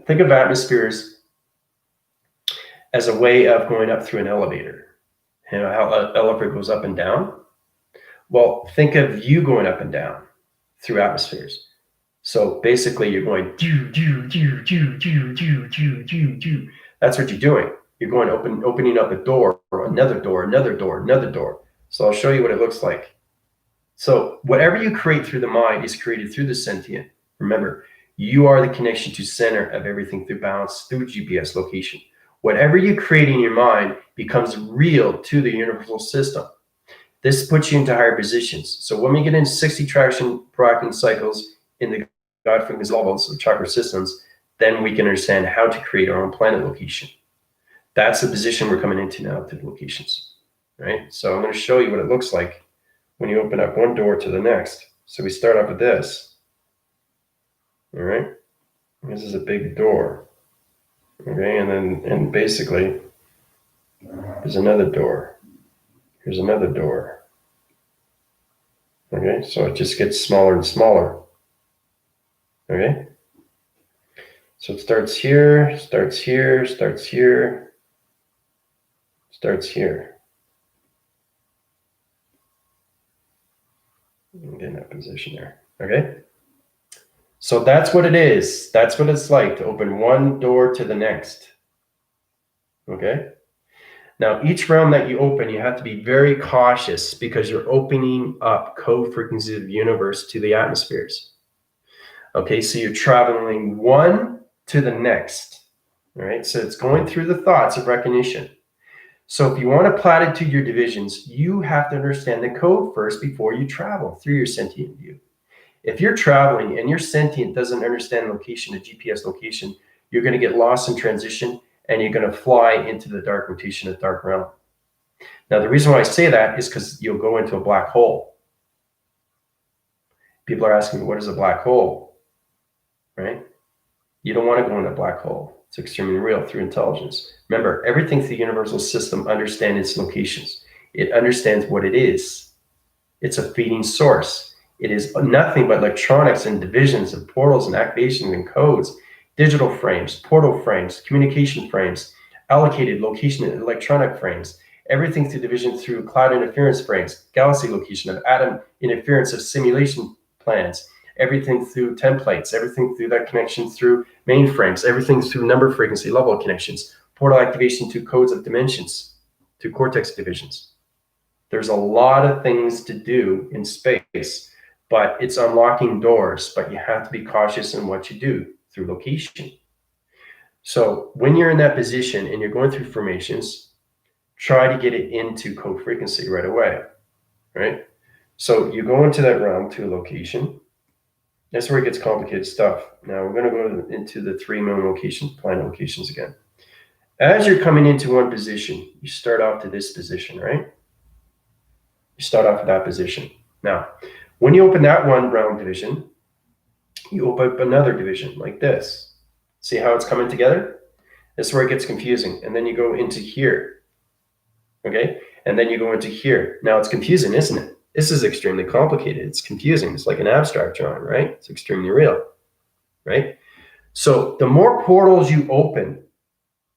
atmospheres as a way of going up through an elevator. You know how an elevator goes up and down? Well, think of you going up and down through atmospheres. So basically you're going do, do, do, do, do, do, do, do, do. That's what you're doing. You're going opening up a door, or another door, another door, another door. So I'll show you what it looks like. So whatever you create through the mind is created through the sentient. Remember, you are the connection to center of everything through balance, through GPS location. Whatever you create in your mind becomes real to the universal system. This puts you into higher positions. So when we get into 60 traction proacting cycles in the God frequency levels of chakra systems, then we can understand how to create our own planet location. That's the position we're coming into now to the locations, right? So I'm going to show you what it looks like when you open up one door to the next. So we start off with this, all right? This is a big door, okay? And basically, there's another door. Here's another door, okay? So it just gets smaller and smaller, okay? So it starts here, starts here, starts here, starts here. Get in that position there, okay? So that's what it is. That's what it's like to open one door to the next, okay? Now, each realm that you open, you have to be very cautious because you're opening up code frequencies of the universe to the atmospheres. Okay, so you're traveling one to the next, all right? So it's going through the thoughts of recognition. So if you want to platitude your divisions, you have to understand the code first before you travel through your sentient view. If you're traveling and your sentient doesn't understand location, a GPS location, you're going to get lost in transition and you're going to fly into the dark rotation of dark realm. Now, the reason why I say that is because you'll go into a black hole. People are asking me, what is a black hole, right? You don't want to go in a black hole. It's extremely real through intelligence. Remember, everything through the universal system understands its locations. It understands what it is. It's a feeding source. It is nothing but electronics and divisions and portals and activations and codes, digital frames, portal frames, communication frames, allocated location and electronic frames, everything through division through cloud interference frames, galaxy location of atom interference of simulation plans, everything through templates, everything through that connection through mainframes, everything through number frequency level connections, portal activation to codes of dimensions, to cortex divisions. There's a lot of things to do in space, but it's unlocking doors, but you have to be cautious in what you do through location. So when you're in that position and you're going through formations, try to get it into code frequency right away, right? So you go into that realm to a location, That's where it gets complicated stuff. Now we're going to go into the 3 known locations, plan locations again. As you're coming into one position, you start off to this position, right? You start off at that position. Now, when you open that one round division, you open up another division like this. See how it's coming together? This is where it gets confusing. And then you go into here. Okay? And then you go into here. Now it's confusing, isn't it? This is extremely complicated. It's confusing. It's like an abstract drawing, right? It's extremely real, right? So the more portals you open,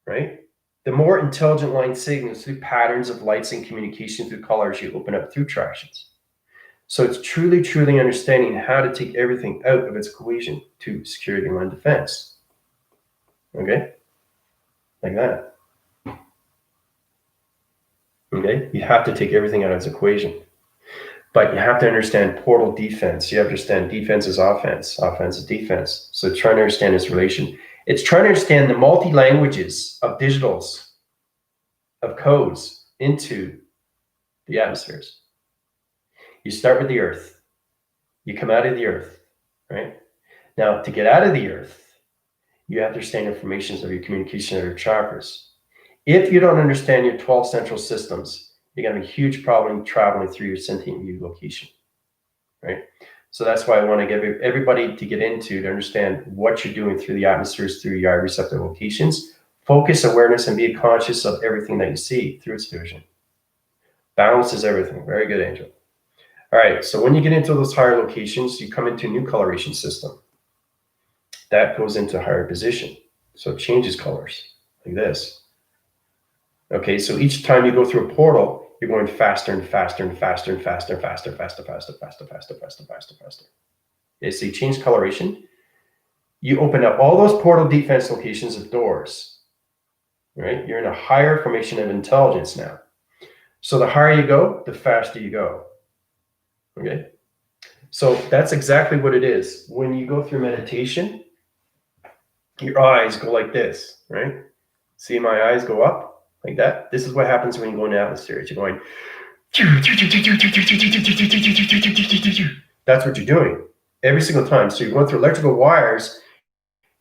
right, the more intelligent line signals through patterns of lights and communication through colors you open up through tractions. So it's truly, truly understanding how to take everything out of its equation to security line defense. Okay? Like that. Okay? You have to take everything out of its equation. But you have to understand portal defense. You have to understand defense is offense. Offense is defense. So trying to understand this relation. It's trying to understand the multi-languages of digitals, of codes into the atmospheres. You start with the earth. You come out of the earth, right? Now, to get out of the earth, you have to understand informations of your communication of your chakras. If you don't understand your 12 central systems, you're going to have a huge problem traveling through your sentient view location, right? So that's why I want to get everybody to get into to understand what you're doing through the atmospheres, through your eye receptor locations. Focus awareness and be conscious of everything that you see through its division. Balance is everything. Very good, Angel. All right, so when you get into those higher locations, you come into a new coloration system. That goes into a higher position. So it changes colors like this. Okay, so each time you go through a portal, you're going faster and faster and faster and faster and faster, faster, faster, faster, faster, faster, faster, faster. Okay, so you change coloration. You open up all those portal defense locations of doors, right? You're in a higher formation of intelligence now. So the higher you go, the faster you go. Okay, so that's exactly what it is. When you go through meditation, your eyes go like this, right? See my eyes go up like that? This is what happens when you go into atmospheres. You're going, that's what you're doing every single time. So you're going through electrical wires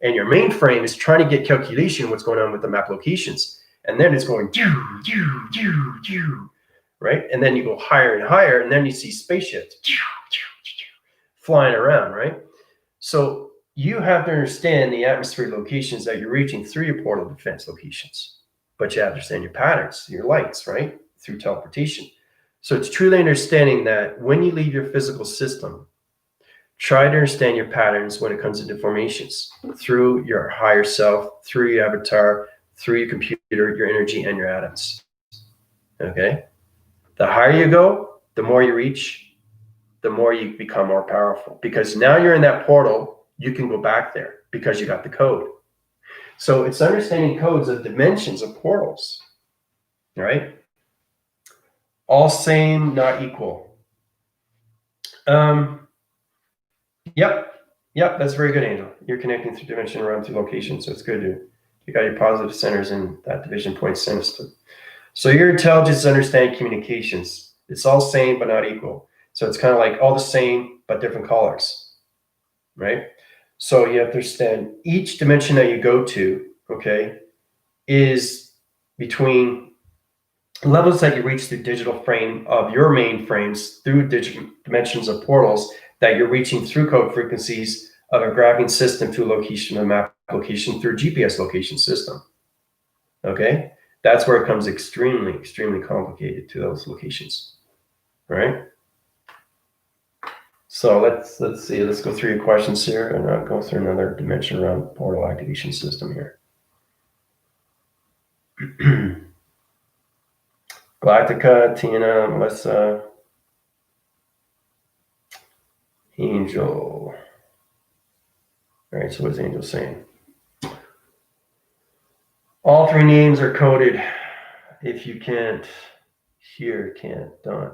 and your mainframe is trying to get calculation what's going on with the map locations. And then it's going, right? And then you go higher and higher, and then you see spaceships flying around, right? So you have to understand the atmospheric locations that you're reaching through your portal defense locations. But you have to understand your patterns, your lights, right? Through teleportation. So it's truly understanding that when you leave your physical system, try to understand your patterns when it comes to formations through your higher self, through your avatar, through your computer, your energy, and your atoms. Okay? The higher you go, the more you reach, the more you become more powerful. Because now you're in that portal, you can go back there because you got the code. So it's understanding codes of dimensions of portals, right? All same, not equal. Yep, that's very good, Angel. You're connecting through dimension around through location, so it's good. You got your positive centers in that division point system. So your intelligence is understanding communications. It's all same but not equal. So it's kind of like all the same but different colors, right? So you have to understand each dimension that you go to, okay, is between levels that you reach through digital frame of your mainframes through digital dimensions of portals that you're reaching through code frequencies of a graphing system to a location, a map location through GPS location system. Okay, that's where it comes extremely, extremely complicated to those locations, right? So let's see. Let's go through your questions here, and I'll go through another dimension around portal activation system here. Galactica, Tina, Melissa, Angel. All right, so what's Angel saying? All three names are coded. If you can't hear, don't.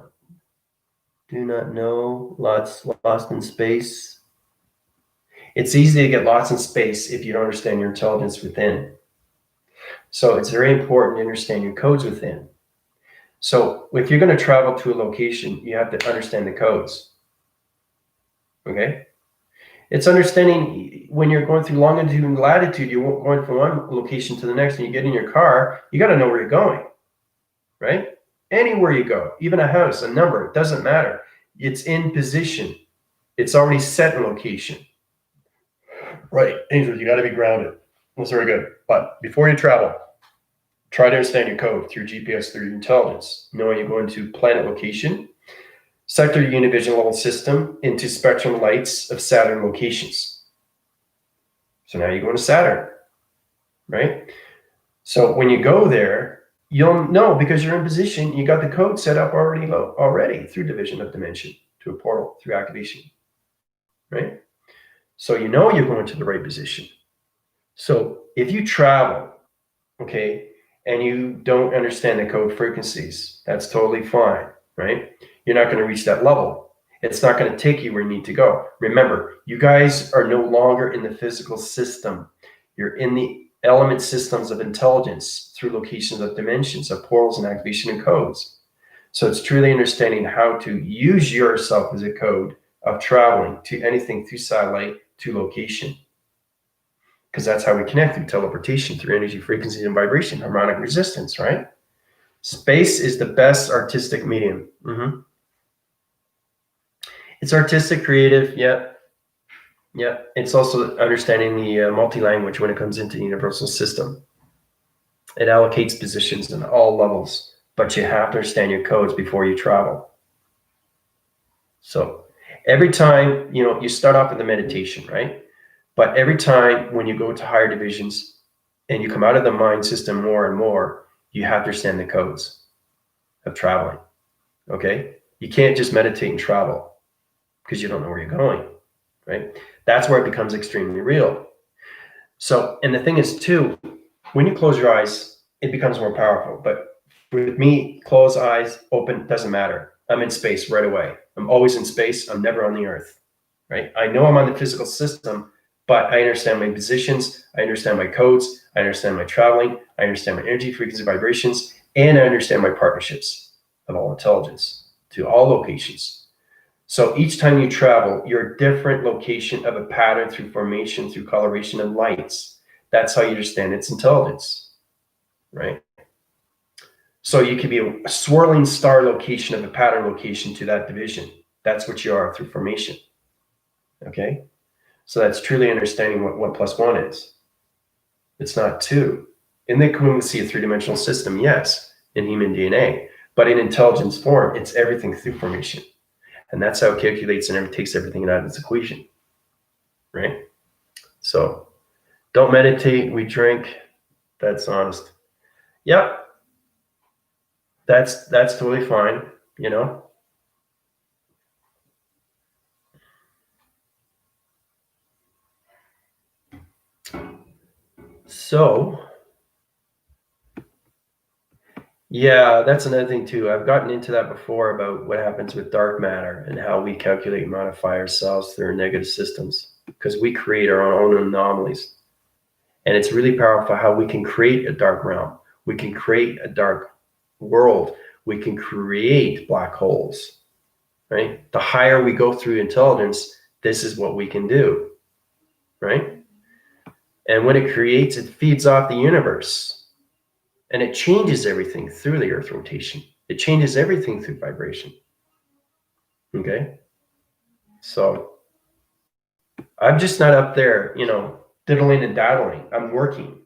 Do not know, lost in space. It's easy to get lost in space if you don't understand your intelligence within. So it's very important to understand your codes within. So if you're going to travel to a location, you have to understand the codes. Okay? It's understanding when you're going through longitude and latitude, you're going from one location to the next, and you get in your car, you got to know where you're going, right? Anywhere you go, even a house, a number, it doesn't matter. It's in position. It's already set in location. Right, Angels, you got to be grounded. That's very good. But before you travel, try to understand your code through GPS, through your intelligence, knowing you're going to planet location, sector univision level system into spectrum lights of Saturn locations. So now you're going to Saturn, right? So when you go there, you'll know because you're in position, you got the code set up already through division of dimension to a portal, through activation, right? So you know you're going to the right position. So if you travel, okay, and you don't understand the code frequencies, that's totally fine, right? You're not going to reach that level. It's not going to take you where you need to go. Remember, you guys are no longer in the physical system. You're in the element systems of intelligence through locations of dimensions, of portals and activation and codes. So it's truly understanding how to use yourself as a code of traveling to anything through satellite to location. Because that's how we connect, through teleportation, through energy, frequency, and vibration, harmonic resistance, right? Space is the best artistic medium. It's artistic, creative, yeah. It's also understanding the multi-language when it comes into the universal system. It allocates positions in all levels, but you have to understand your codes before you travel. So every time, you start off with the meditation, right? But every time when you go to higher divisions and you come out of the mind system more and more, you have to understand the codes of traveling, okay? You can't just meditate and travel because you don't know where you're going, right? That's where it becomes extremely real. So, and the thing is too, when you close your eyes, it becomes more powerful. But with me, close eyes, open, doesn't matter. I'm in space right away. I'm always in space. I'm never on the earth, right? I know I'm on the physical system, but I understand my positions. I understand my codes. I understand my traveling. I understand my energy, frequency, vibrations, and I understand my partnerships of all intelligence to all locations. So each time you travel, you're a different location of a pattern through formation, through coloration and lights. That's how you understand its intelligence, right? So you could be a swirling star location of a pattern location to that division. That's what you are through formation, okay? So that's truly understanding what 1 + 1 is. It's not 2. In the when we see a three-dimensional system, yes, in human DNA, but in intelligence form, it's everything through formation. And that's how it calculates and takes everything out of its equation, right? So don't meditate, we drink. That's honest. Yep. That's totally fine, So yeah, that's another thing too. I've gotten into that before about what happens with dark matter and how we calculate and modify ourselves through negative systems, because we create our own anomalies. And it's really powerful how we can create a dark realm. We can create a dark world. We can create black holes, right? The higher we go through intelligence, this is what we can do, right? And when it creates, it feeds off the universe. And it changes everything through the Earth rotation. It changes everything through vibration. Okay? So I'm just not up there, diddling and daddling. I'm working,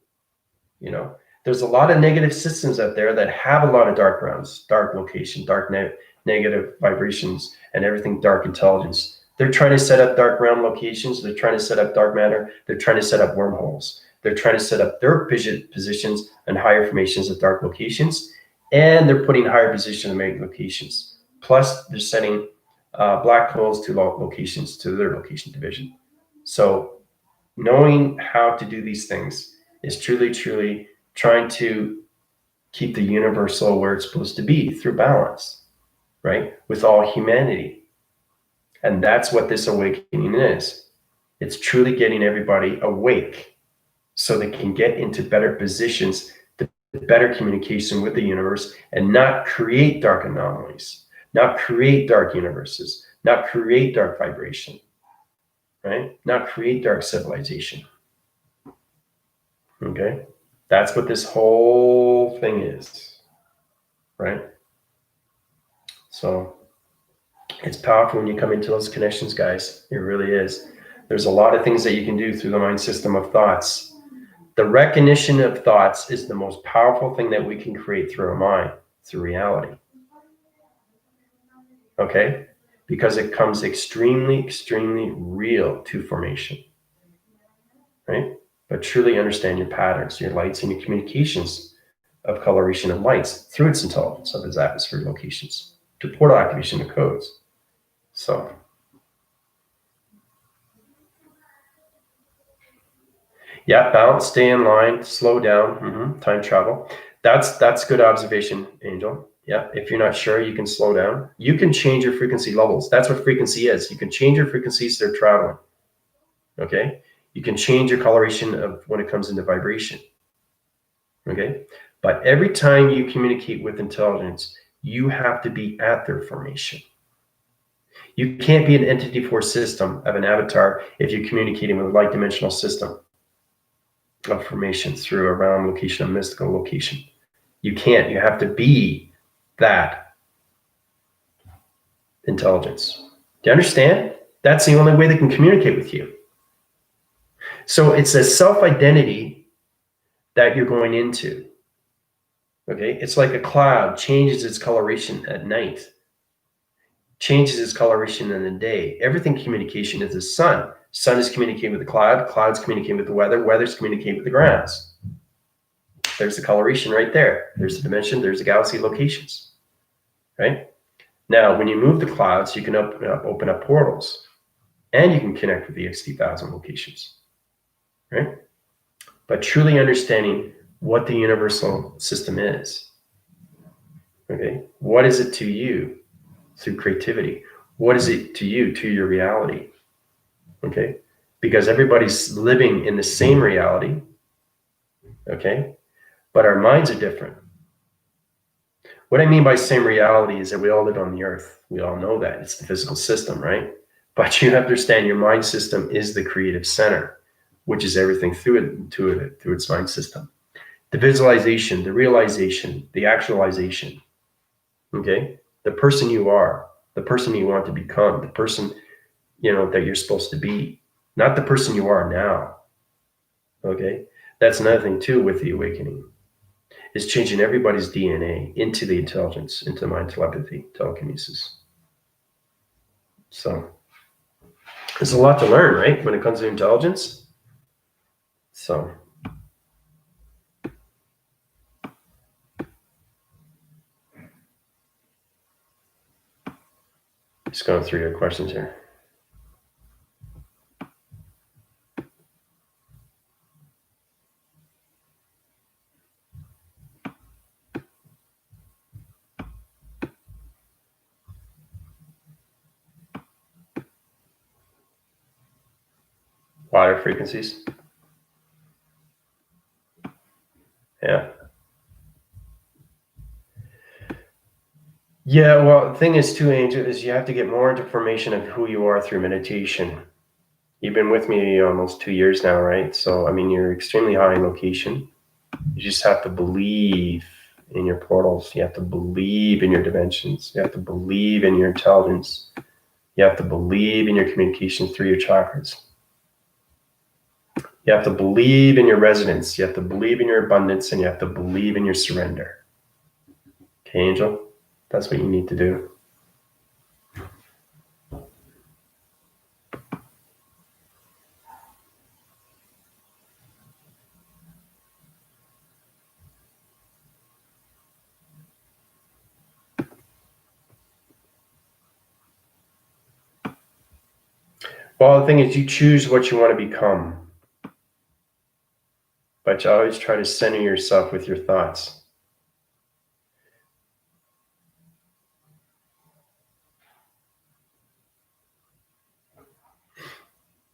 There's a lot of negative systems out there that have a lot of dark realms, dark location, dark negative vibrations, and everything dark intelligence. They're trying to set up dark realm locations. They're trying to set up dark matter. They're trying to set up wormholes. They're trying to set up their positions and higher formations of dark locations, and they're putting higher position in magnetic locations. Plus, they're setting black holes to locations to their location division. So, knowing how to do these things is truly, truly trying to keep the universal where it's supposed to be through balance, right, with all humanity. And that's what this awakening is. It's truly getting everybody awake so they can get into better positions, the better communication with the universe, and not create dark anomalies, not create dark universes, not create dark vibration, right? Not create dark civilization. Okay? That's what this whole thing is, right? So it's powerful when you come into those connections, guys. It really is. There's a lot of things that you can do through the mind system of thoughts. The recognition of thoughts is the most powerful thing that we can create through our mind, through reality. Okay? Because it comes extremely, extremely real to formation. Right? But truly understand your patterns, your lights, and your communications of coloration of lights through its intelligence of its atmospheric locations to portal activation of codes. So, yeah, balance, stay in line, slow down, time travel. That's good observation, Angel. Yeah, if you're not sure, you can slow down. You can change your frequency levels. That's what frequency is. You can change your frequencies, they're traveling. Okay? You can change your coloration of when it comes into vibration. Okay? But every time you communicate with intelligence, you have to be at their formation. You can't be an entity force system of an avatar if you're communicating with a light dimensional system of formation through a realm location, a mystical location. You can't. You have to be that intelligence. Do you understand? That's the only way they can communicate with you. So it's a self-identity that you're going into. Okay? It's like a cloud changes its coloration at night, changes its coloration in the day. Everything communication is the sun. Sun is communicating with the cloud, clouds communicating with the weather, weather's communicating with the grounds. There's the coloration right there. There's the dimension, there's the galaxy locations, right? Now, when you move the clouds, you can open up portals, and you can connect with the XT1000 locations, right? But truly understanding what the universal system is, okay? What is it to you through creativity? What is it to you, to your reality, okay? Because everybody's living in the same reality, okay? But our minds are different. What I mean by same reality is that we all live on the earth. We all know that. It's the physical system, right? But you understand your mind system is the creative center, which is everything through its mind system. The visualization, the realization, the actualization, okay? The person you are, the person you want to become, the person, that you're supposed to be, not the person you are now, okay? That's another thing too with the awakening. Is changing everybody's DNA into the intelligence, into mind telepathy, telekinesis. So there's a lot to learn, right, when it comes to intelligence. So just going through your questions here. Water frequencies. Yeah. Yeah, well, the thing is too, Angel, is you have to get more information of who you are through meditation. You've been with me almost 2 years now, right? So, I mean, you're extremely high in location. You just have to believe in your portals. You have to believe in your dimensions. You have to believe in your intelligence. You have to believe in your communication through your chakras. You have to believe in your resonance. You have to believe in your abundance, and you have to believe in your surrender. Okay, Angel? That's what you need to do. Well, the thing is, you choose what you want to become, but you always try to center yourself with your thoughts.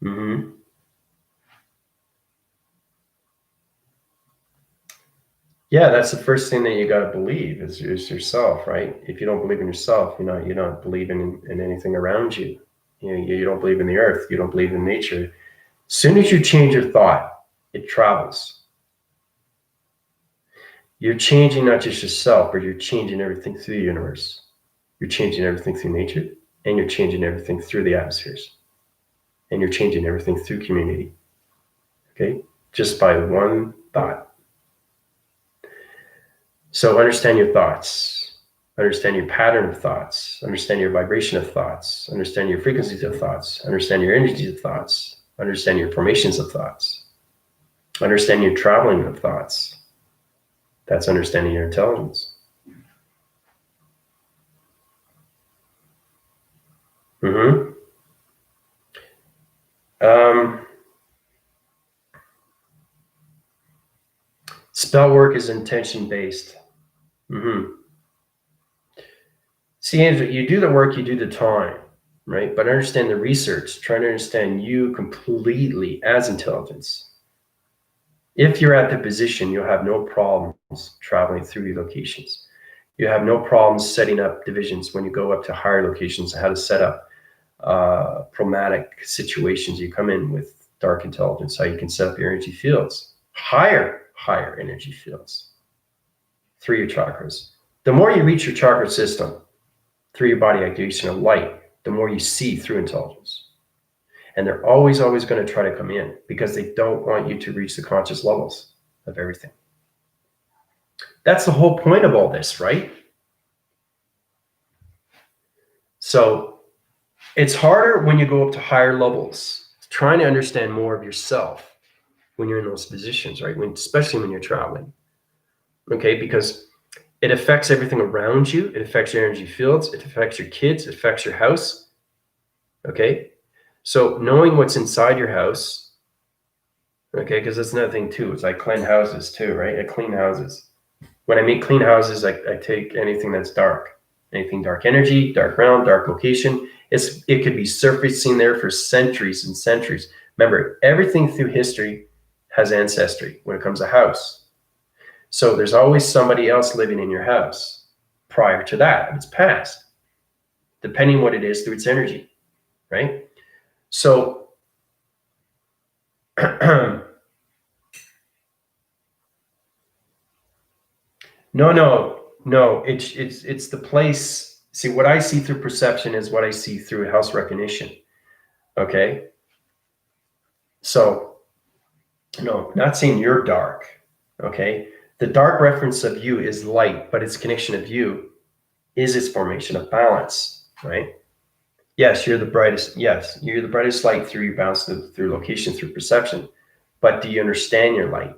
Mm-hmm. Yeah, that's the first thing that you got to believe is yourself, right? If you don't believe in yourself, you're not believing in anything around you. You don't believe in the earth. You don't believe in nature. As soon as you change your thought, it travels. You're changing not just yourself, but you're changing everything through the universe. You're changing everything through nature, and you're changing everything through the atmospheres, and you're changing everything through community. Okay? Just by one thought. So understand your thoughts, understand your pattern of thoughts, understand your vibration of thoughts, understand your frequencies of thoughts, understand your energies of thoughts, understand your formations of thoughts, understand your traveling of thoughts. That's understanding your intelligence. Spell work is intention based. See, Andrew, you do the work, you do the time, right? But understand the research, trying to understand you completely as intelligence. If you're at the position, you'll have no problems traveling through your locations. You have no problems setting up divisions when you go up to higher locations, how to set up chromatic situations. You come in with dark intelligence, how you can set up your energy fields, higher energy fields through your chakras. The more you reach your chakra system through your body activation of light, the more you see through intelligence. And they're always going to try to come in because they don't want you to reach the conscious levels of everything. That's the whole point of all this, right? So it's harder when you go up to higher levels, trying to understand more of yourself when you're in those positions, right? Especially when you're traveling, okay? Because it affects everything around you. It affects your energy fields. It affects your kids. It affects your house, okay? So knowing what's inside your house, okay, because that's another thing too. It's like clean houses too, right? I clean houses. When I mean clean houses, I take anything that's dark, anything dark energy, dark realm, dark location. It could be surfacing there for centuries and centuries. Remember, everything through history has ancestry when it comes to house. So there's always somebody else living in your house prior to that. It's past, depending what it is through its energy, right? So no. It's the place. See, what I see through perception is what I see through house recognition. Okay. So, no, not saying you're dark. Okay. The dark reference of you is light, but its connection of you is its formation of balance, right? Yes, you're the brightest. Yes, you're the brightest light through your balance, through location, through perception. But do you understand your light?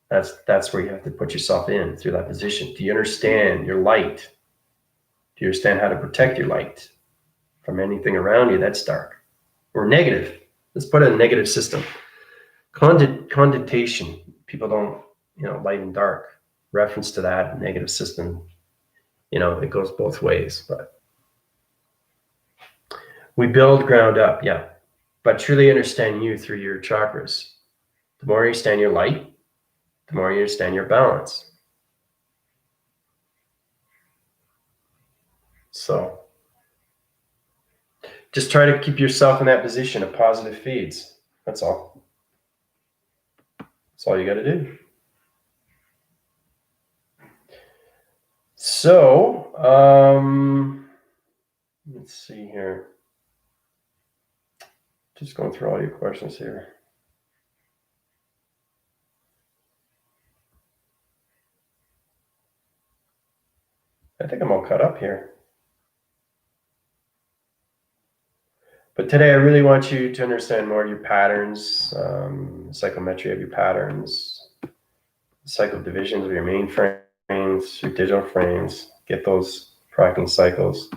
That's where you have to put yourself in through that position. Do you understand your light? Do you understand how to protect your light from anything around you that's dark or negative? Let's put it in a negative system. Condensation. People don't, light and dark. Reference to that negative system, it goes both ways. But we build ground up, yeah. But truly understand you through your chakras. The more you understand your light, the more you understand your balance. So just try to keep yourself in that position of positive feeds. That's all. That's all you got to do. So, let's see here. Just going through all your questions here. I think I'm all caught up here. But today, I really want you to understand more of your patterns, psychometry of your patterns, cycle divisions of your main frames, your digital frames. Get those tracking cycles.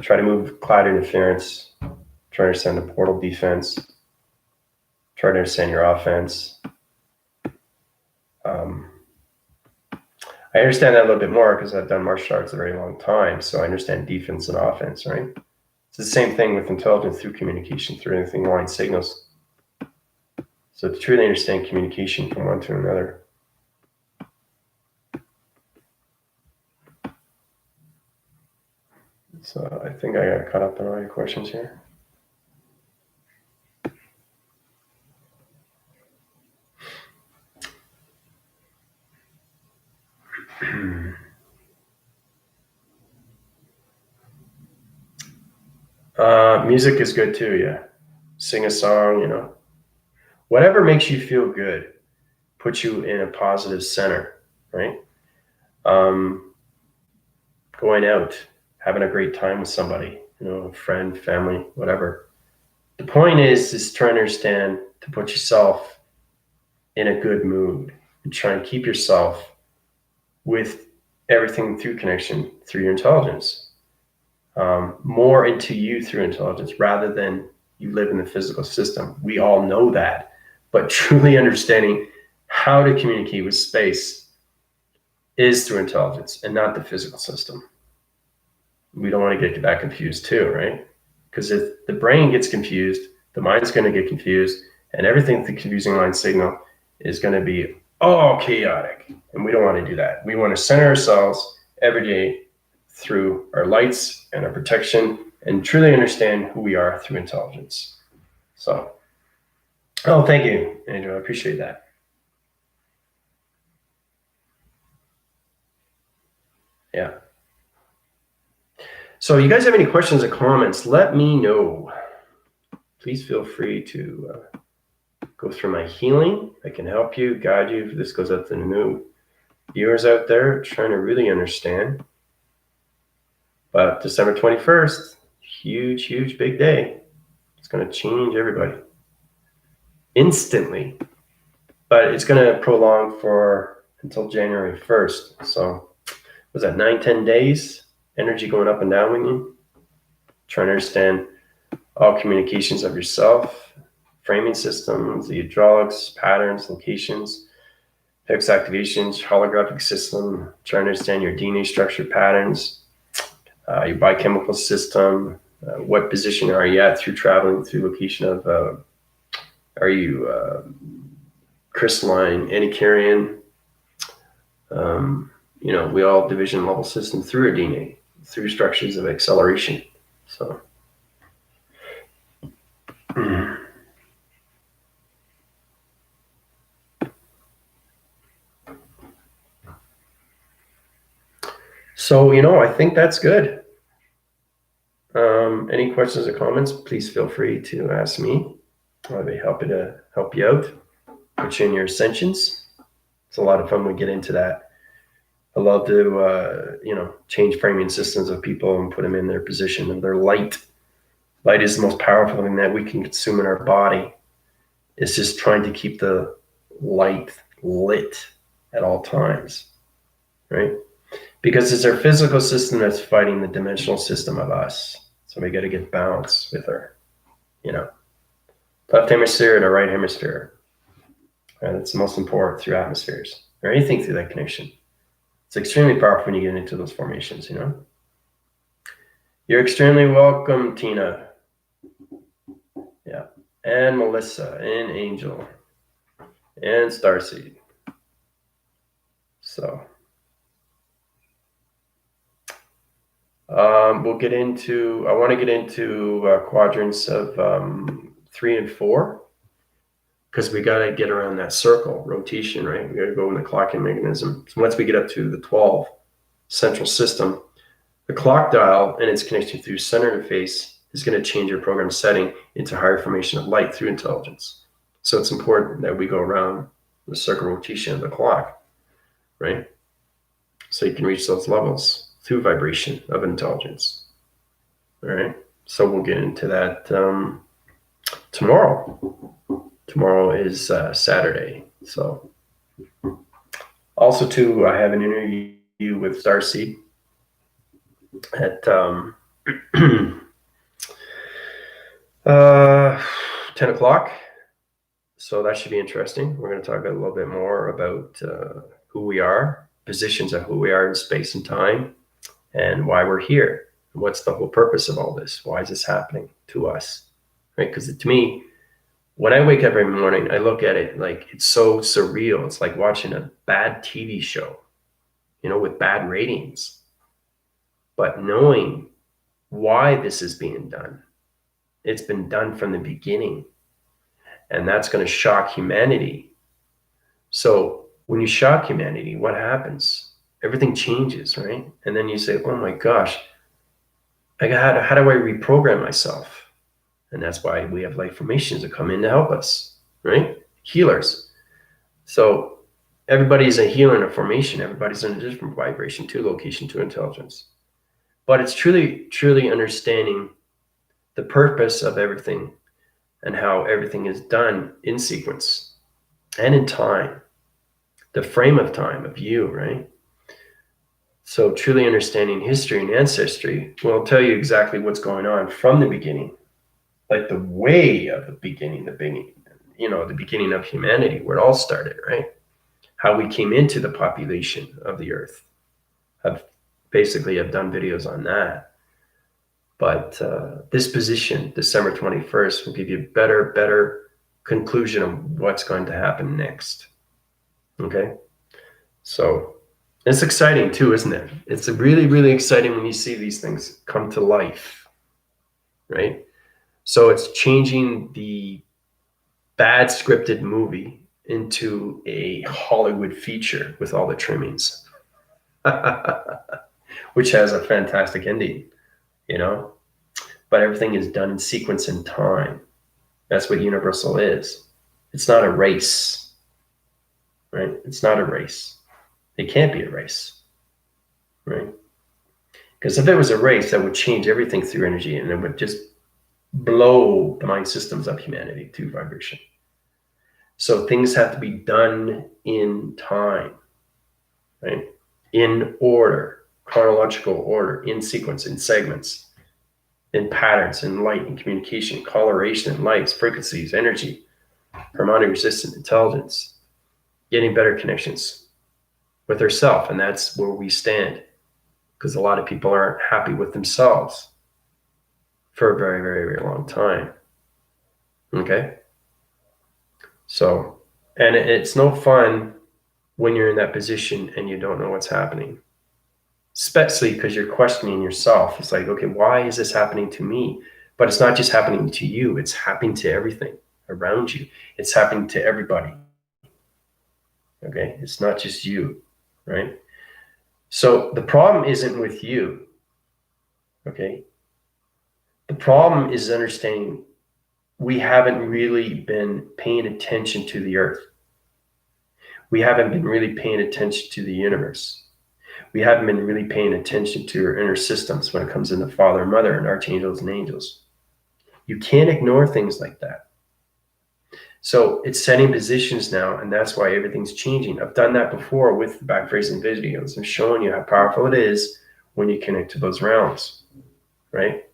Try to move cloud interference. Try to understand the portal defense. Try to understand your offense. I understand that a little bit more because I've done martial arts a very long time. So I understand defense and offense, right? It's the same thing with intelligence through communication, through anything line signals. So to truly understand communication from one to another. So I think I got caught up in all your questions here. Music is good too, yeah. Sing a song, whatever makes you feel good, puts you in a positive center, right? Um, Going out, having a great time with somebody, a friend, family, whatever. The point is trying to understand to put yourself in a good mood and try and keep yourself with everything through connection, through your intelligence, more into you through intelligence rather than you live in the physical system. We all know that, but truly understanding how to communicate with space is through intelligence and not the physical system. We don't want to get that confused too, right? Because if the brain gets confused, the mind's going to get confused, and everything the confusing mind signal is going to be all chaotic. And we don't want to do that. We want to center ourselves every day through our lights and our protection and truly understand who we are through intelligence. So, thank you, Andrew. I appreciate that. Yeah. So, you guys have any questions or comments? Let me know. Please feel free to go through my healing. I can help you, guide you. This goes out to the new viewers out there trying to really understand. But December 21st, huge, huge, big day. It's going to change everybody instantly. But it's going to prolong for until January 1st. So was that 9-10 days? Energy going up and down with you. Trying to understand all communications of yourself, framing systems, the hydraulics, patterns, locations, Higgs activations, holographic system, trying to understand your DNA structure patterns, your biochemical system, what position are you at through traveling through location of, are you crystalline, anticarrion, we all division level system through our DNA, through structures of acceleration. So, I think that's good. Any questions or comments, please feel free to ask me. I'll be happy to help you out, put you in your ascensions. It's a lot of fun when we get into that. I love to, change framing systems of people and put them in their position of their light. Light is the most powerful thing that we can consume in our body. It's just trying to keep the light lit at all times, right? Because it's our physical system that's fighting the dimensional system of us. So we got to get balance with our, left hemisphere to right hemisphere. And it's the most important through atmospheres or anything through that connection. It's extremely powerful when you get into those formations, You're extremely welcome, Tina. Yeah. And Melissa and Angel and Starseed. So I want to get into quadrants of 3 and 4 because we got to get around that circle rotation, right? We got to go in the clocking mechanism. So once we get up to the 12 central system, the clock dial and its connection through center interface is going to change your program setting into higher formation of light through intelligence. So it's important that we go around the circle rotation of the clock, right? So you can reach those levels through vibration of intelligence. All right. So we'll get into that tomorrow. Tomorrow is Saturday. So also too, I have an interview with Starseed at 10 o'clock. So that should be interesting. We're going to talk a little bit more about who we are, positions of who we are in space and time, and why we're here. What's the whole purpose of all this? Why is this happening to us? Right? Because to me, when I wake up every morning, I look at it like it's so surreal. It's like watching a bad TV show, with bad ratings. But knowing why this is being done. It's been done from the beginning, and that's going to shock humanity. So when you shock humanity, what happens? Everything changes, right? And then you say, oh my gosh, how do I reprogram myself? And that's why we have light formations that come in to help us, right? Healers. So everybody's a healer in a formation. Everybody's in a different vibration, to location, to intelligence. But it's truly understanding the purpose of everything and how everything is done in sequence and in time, the frame of time of you, right? So truly understanding history and ancestry will tell you exactly what's going on from the beginning, like the way of the beginning, the beginning of humanity, where it all started, right? How we came into the population of the earth. I've done videos on that. But this position, December 21st, will give you a better conclusion of what's going to happen next. Okay? So it's exciting too, isn't it? It's really exciting when you see these things come to life, right? So it's changing the bad scripted movie into a Hollywood feature with all the trimmings, which has a fantastic ending, you know? But everything is done in sequence and time. That's what universal is. It's not a race, right? It's not a race. It can't be a race, right? Because if it was a race, that would change everything through energy, and it would just blow the mind systems of humanity to vibration. So things have to be done in time, right? In order, chronological order, in sequence, in segments, in patterns, in light, in communication, coloration, in lights, frequencies, energy, harmonic resistant intelligence, getting better connections with herself. And that's where we stand, because a lot of people aren't happy with themselves for a very long time. Okay? So, and it's no fun when you're in that position and you don't know what's happening, especially because you're questioning yourself. It's like, okay, why is this happening to me? But it's not just happening to you, it's happening to everything around you. It's happening to everybody. Okay? It's not just you, right? So the problem isn't with you. Okay? The problem is understanding we haven't really been paying attention to the earth. We haven't been really paying attention to the universe. We haven't been really paying attention to our inner systems when it comes into Father and Mother and archangels and angels. You can't ignore things like that. So it's setting positions now, and that's why everything's changing. I've done that before with the back phrasing videos. I'm showing you how powerful it is when you connect to those realms, right?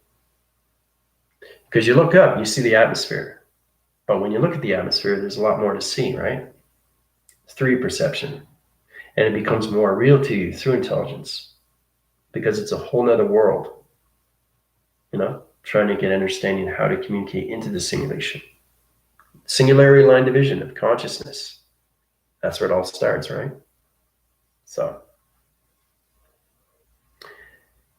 Because you look up, you see the atmosphere. But when you look at the atmosphere, there's a lot more to see, right? It's through your perception. And it becomes more real to you through intelligence, because it's a whole nother world, trying to get understanding how to communicate into the simulation. Singularity line division of consciousness. That's where it all starts, right? So,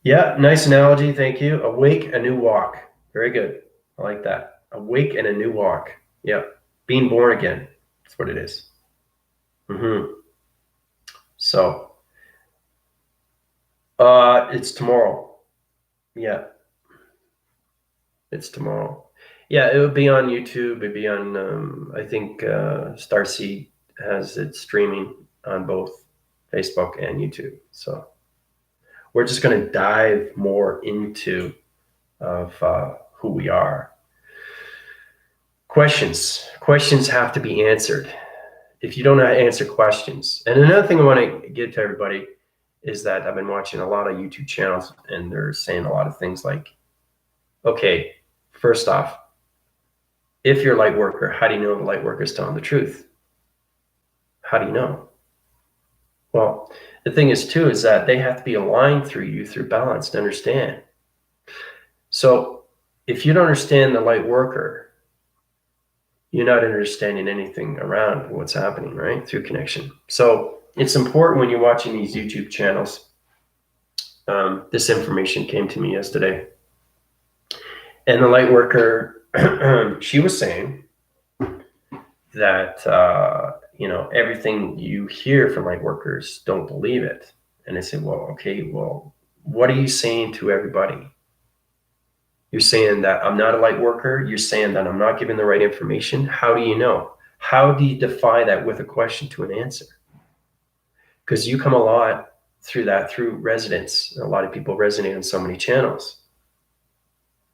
yeah, nice analogy. Thank you. Awake, a new walk. Very good. I like that. Awake and a new walk. Yeah. Being born again. That's what it is. So, it's tomorrow. Yeah. It's tomorrow. Yeah, it would be on YouTube. It'd be on, I think Starseed has it streaming on both Facebook and YouTube. So we're just going to dive more into who we are. Questions have to be answered. If you don't know how to answer questions. And another thing I want to give to everybody is that I've been watching a lot of YouTube channels, and they're saying a lot of things like, okay, first off, if you're a light worker, how do you know the light worker is telling the truth? How do you know? Well, the thing is too, is that they have to be aligned through you, through balance, to understand. So if you don't understand the light worker, you're not understanding anything around what's happening, right? Through connection. So it's important when you're watching these YouTube channels. This information came to me yesterday. And the light worker, she was saying that, everything you hear from light workers, don't believe it. And I said, well, okay, well, what are you saying to everybody? You're saying that I'm not a light worker. You're saying that I'm not giving the right information. How do you know? How do you defy that with a question to an answer? Because you come a lot through that, through resonance. A lot of people resonate on so many channels.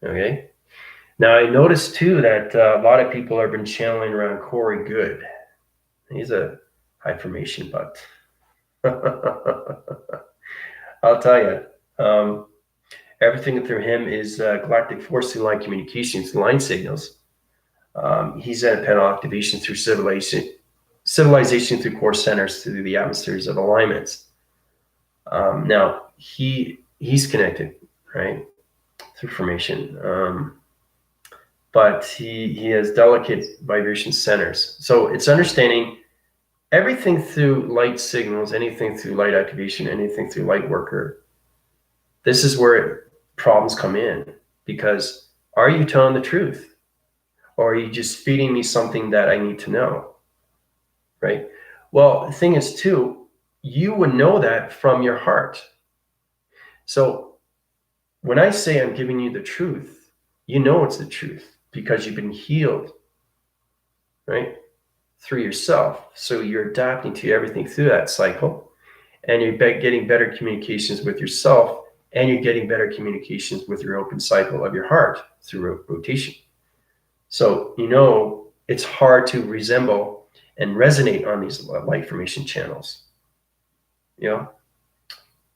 Okay. Now I noticed too that a lot of people have been channeling around Corey Good. He's a high formation, but I'll tell you, everything through him is galactic force through line communications, line signals. He's at a panel activation through civilization through core centers, through the atmospheres of alignments. Now he's connected, right, through formation, but he has delicate vibration centers. So it's understanding everything through light signals, anything through light activation, anything through light worker. This is where problems come in, because are you telling the truth, or are you just feeding me something that I need to know, right? Well, the thing is too, you would know that from your heart. So when I say I'm giving you the truth, you know it's the truth because you've been healed, right, through yourself. So you're adapting to everything through that cycle, and you're getting better communications with yourself, and you're getting better communications with your open cycle of your heart through rotation. So, it's hard to resemble and resonate on these light formation channels, and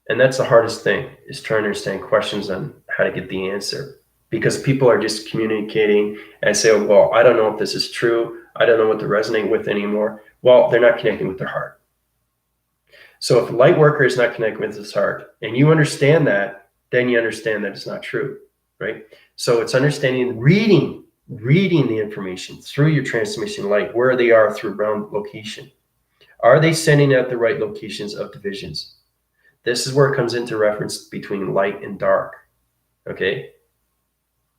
that's the hardest thing, is trying to understand questions on how to get the answer, because people are just communicating and say, oh, well, I don't know if this is true. I don't know what to resonate with anymore. Well, they're not connecting with their heart. So if a light worker is not connecting with his heart, and you understand that, then you understand that it's not true, right? So it's understanding, reading the information through your transmission light, where they are through ground location. Are they sending out the right locations of divisions? This is where it comes into reference between light and dark, okay,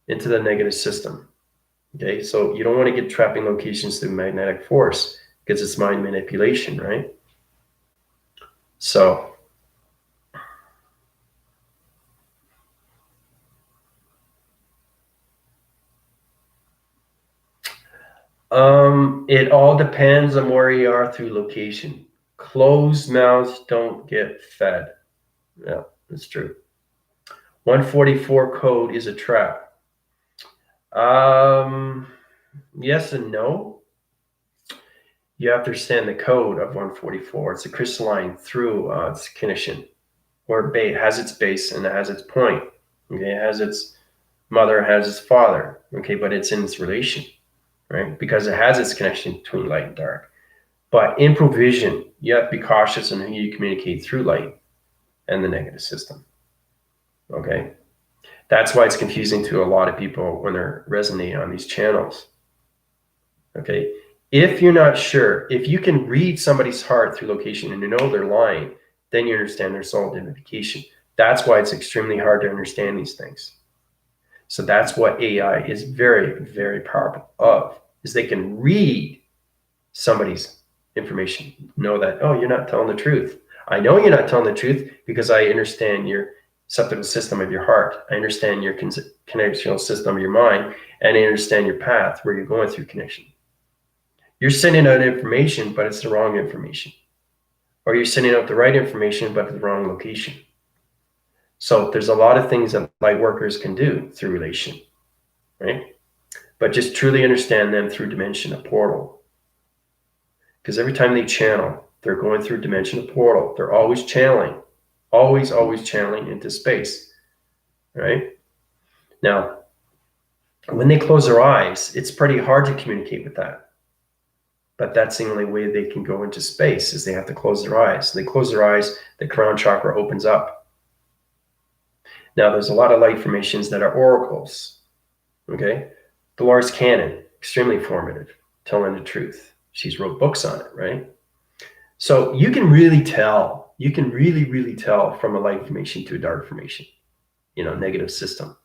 into the negative system. Okay, so you don't want to get trapping locations through magnetic force, because it's mind manipulation, right? So it all depends on where you are through location. Closed mouths don't get fed. Yeah, that's true. 144 code is a trap. Yes and no. You have to understand the code of 144. It's a crystalline through its connection, where it has its base and it has its point. Okay, it has its mother, has its father. Okay, but it's in its relation, right? Because it has its connection between light and dark. But in provision, you have to be cautious on who you communicate through light and the negative system. Okay, that's why it's confusing to a lot of people when they're resonating on these channels. Okay, if you're not sure, if you can read somebody's heart through location and you know they're lying, then you understand their soul identification. That's why it's extremely hard to understand these things. So that's what AI is very, very powerful of, is they can read somebody's information, know that, oh, you're not telling the truth. I know you're not telling the truth because I understand your subtle system of your heart. I understand your connectional system of your mind, and I understand your path where you're going through connection. You're sending out information, but it's the wrong information. Or you're sending out the right information, but the wrong location. So there's a lot of things that light workers can do through relation, right? But just truly understand them through dimension, a portal. Because every time they channel, they're going through dimension, a portal. They're always channeling, always channeling into space, right? Now, when they close their eyes, it's pretty hard to communicate with that. But that's the only way they can go into space, is they have to close their eyes. They close their eyes, the crown chakra opens up. Now, there's a lot of light formations that are oracles, okay? Dolores Cannon, extremely formative, telling the truth. She's wrote books on it, right? So you can really tell, you can really tell from a light formation to a dark formation, negative system.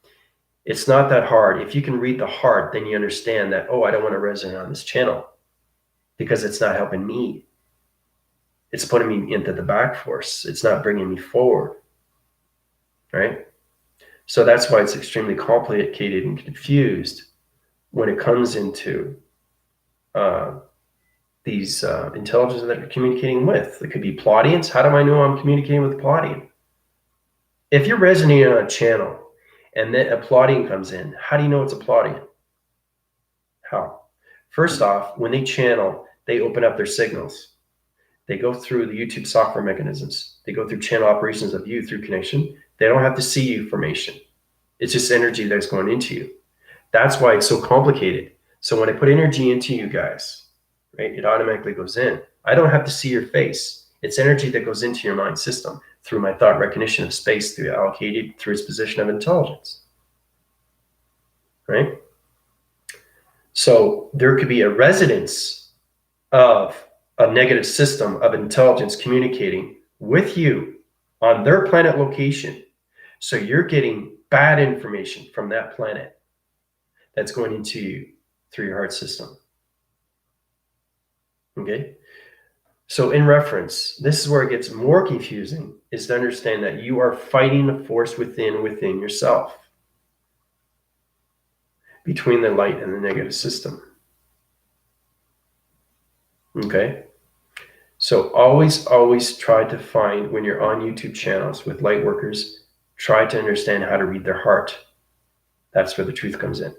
It's not that hard. If you can read the heart, then you understand that, oh, I don't want to resonate on this channel because it's not helping me. It's putting me into the back force. It's not bringing me forward, right? So that's why it's extremely complicated and confused when it comes into these intelligences that you're communicating with. It could be Pleiadians. How do I know I'm communicating with a Pleiadian? If you're resonating on a channel and then a Pleiadian comes in, how do you know it's a Pleiadian? How? First off, when they channel, they open up their signals. They go through the YouTube software mechanisms. They go through channel operations of you through connection. They don't have to see you formation. It's just energy that's going into you. That's why it's so complicated. So when I put energy into you guys, right, it automatically goes in. I don't have to see your face. It's energy that goes into your mind system through my thought recognition of space, through allocated, through its position of intelligence, right? So there could be a resonance of a negative system of intelligence communicating with you on their planet location. So you're getting bad information from that planet that's going into you through your heart system. Okay? So in reference, this is where it gets more confusing, is to understand that you are fighting the force within yourself, between the light and the negative system. Okay? So always try to find, when you're on YouTube channels with light workers, try to understand how to read their heart. That's where the truth comes in.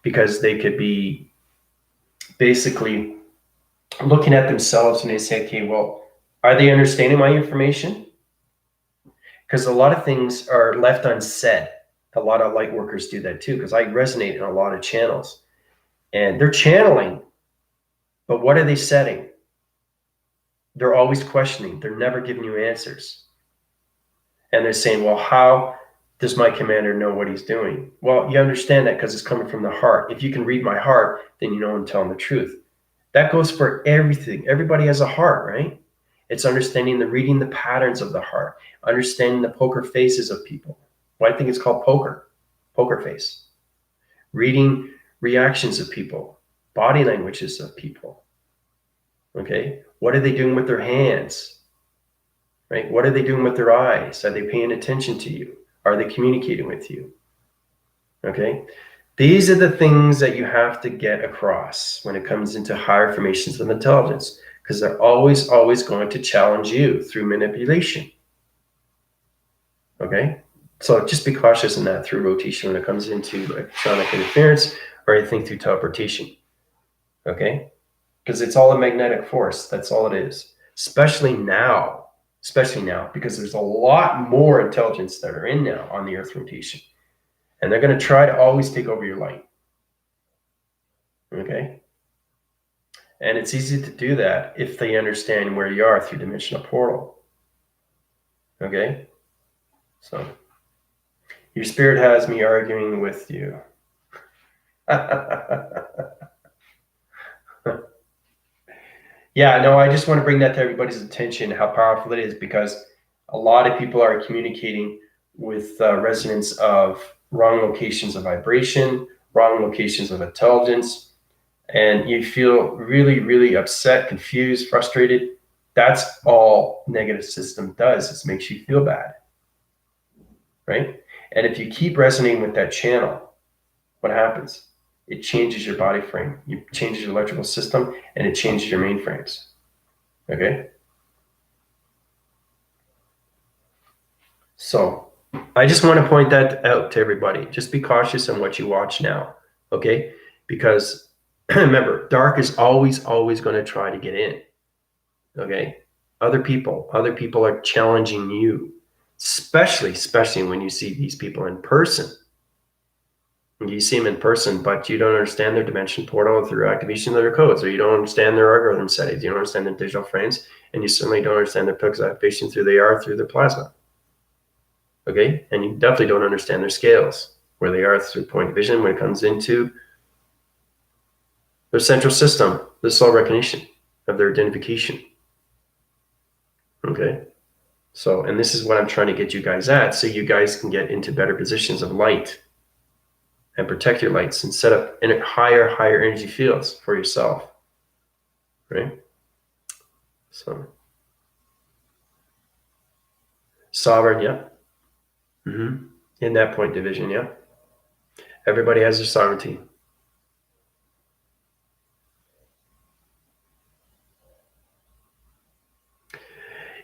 Because they could be basically looking at themselves and they say, okay, well, are they understanding my information? Because a lot of things are left unsaid. A lot of light workers do that too, because I resonate in a lot of channels. And they're channeling, but what are they setting? They're always questioning. They're never giving you answers. And they're saying, well, how does my commander know what he's doing? Well, you understand that because it's coming from the heart. If you can read my heart, then you know I'm telling the truth. That goes for everything. Everybody has a heart, right? It's understanding reading the patterns of the heart, understanding the poker faces of people. Well, I think it's called poker face. Reading reactions of people, body languages of people. Okay? What are they doing with their hands? Right? What are they doing with their eyes? Are they paying attention to you? Are they communicating with you? Okay? These are the things that you have to get across when it comes into higher formations of intelligence, because they're always going to challenge you through manipulation. Okay? So just be cautious in that through rotation when it comes into electronic interference or anything through teleportation. Okay? Because it's all a magnetic force. That's all it is. Especially now, because there's a lot more intelligence that are in now on the Earth rotation. And they're going to try to always take over your light. Okay? And it's easy to do that if they understand where you are through dimensional portal. Okay? So, your spirit has me arguing with you. Yeah, no, I just want to bring that to everybody's attention, how powerful it is, because a lot of people are communicating with resonance of wrong locations of vibration, wrong locations of intelligence, and you feel really, really upset, confused, frustrated. That's all negative system does, is makes you feel bad, right? And if you keep resonating with that channel, what happens? It changes your body frame, it changes your electrical system, and it changes your mainframes. Okay? So I just want to point that out to everybody. Just be cautious on what you watch now. Okay? Because remember, dark is always going to try to get in. Okay? Other people are challenging you, especially when you see these people in person. You see them in person, but you don't understand their dimension portal through activation of their codes, or you don't understand their algorithm settings, you don't understand their digital frames, and you certainly don't understand their pixel activation through their plasma. Okay? And you definitely don't understand their scales, where they are through point of vision when it comes into their central system, the soul recognition of their identification. Okay? So, and this is what I'm trying to get you guys at, so you guys can get into better positions of light. and protect your lights and set up in higher energy fields for yourself, right? So sovereign, yeah. In that point division, yeah. Everybody has their sovereignty.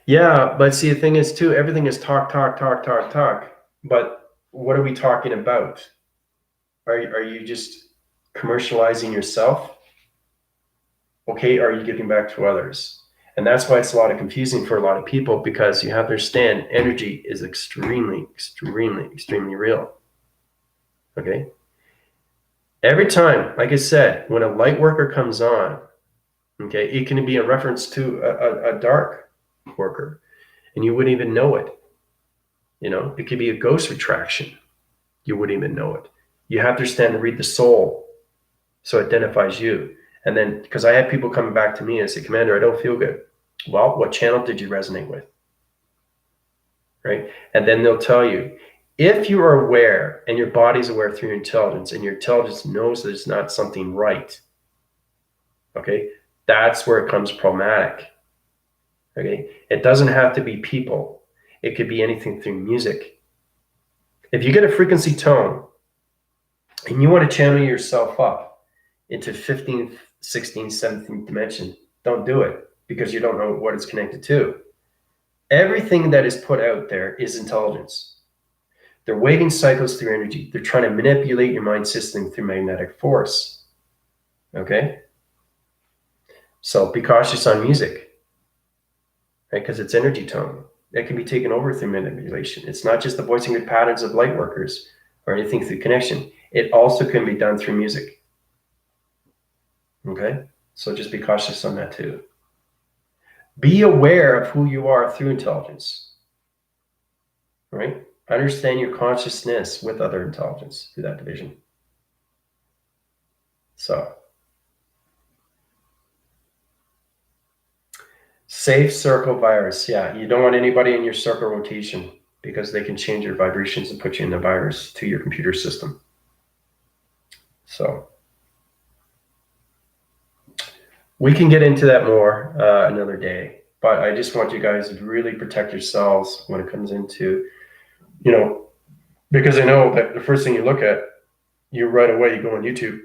Yeah, but see, the thing is too, everything is talk. But what are we talking about? Are you just commercializing yourself? Okay, are you giving back to others? And that's why it's a lot of confusing for a lot of people, because you have to understand energy is extremely real. Okay. Every time, like I said, when a light worker comes on, okay, it can be a reference to a dark worker, and you wouldn't even know it. You know, it could be a ghost retraction. You wouldn't even know it. You have to understand to read the soul, so it identifies you. And then, because I have people coming back to me and say, Commander, I don't feel good. Well, what channel did you resonate with? Right? And then they'll tell you, if you are aware and your body's aware through your intelligence, and your intelligence knows that it's not something right, okay, that's where it becomes problematic. Okay, it doesn't have to be people. It could be anything through music. If you get a frequency tone and you want to channel yourself up into 15th, 16th, 17th dimension, don't do it, because you don't know what it's connected to. Everything that is put out there is intelligence. They're waving cycles through energy. They're trying to manipulate your mind system through magnetic force. Okay? So be cautious on music, right? Because it's energy tone. It can be taken over through manipulation. It's not just the voicing good patterns of light workers or anything through connection. It also can be done through music. Okay? So just be cautious on that too. Be aware of who you are through intelligence, right? Understand your consciousness with other intelligence through that division. So, safe circle virus. Yeah, you don't want anybody in your circle rotation, because they can change your vibrations and put you in the virus to your computer system. So, we can get into that more another day. But I just want you guys to really protect yourselves when it comes into, you know, because I know that the first thing you look at, you right away, you go on YouTube,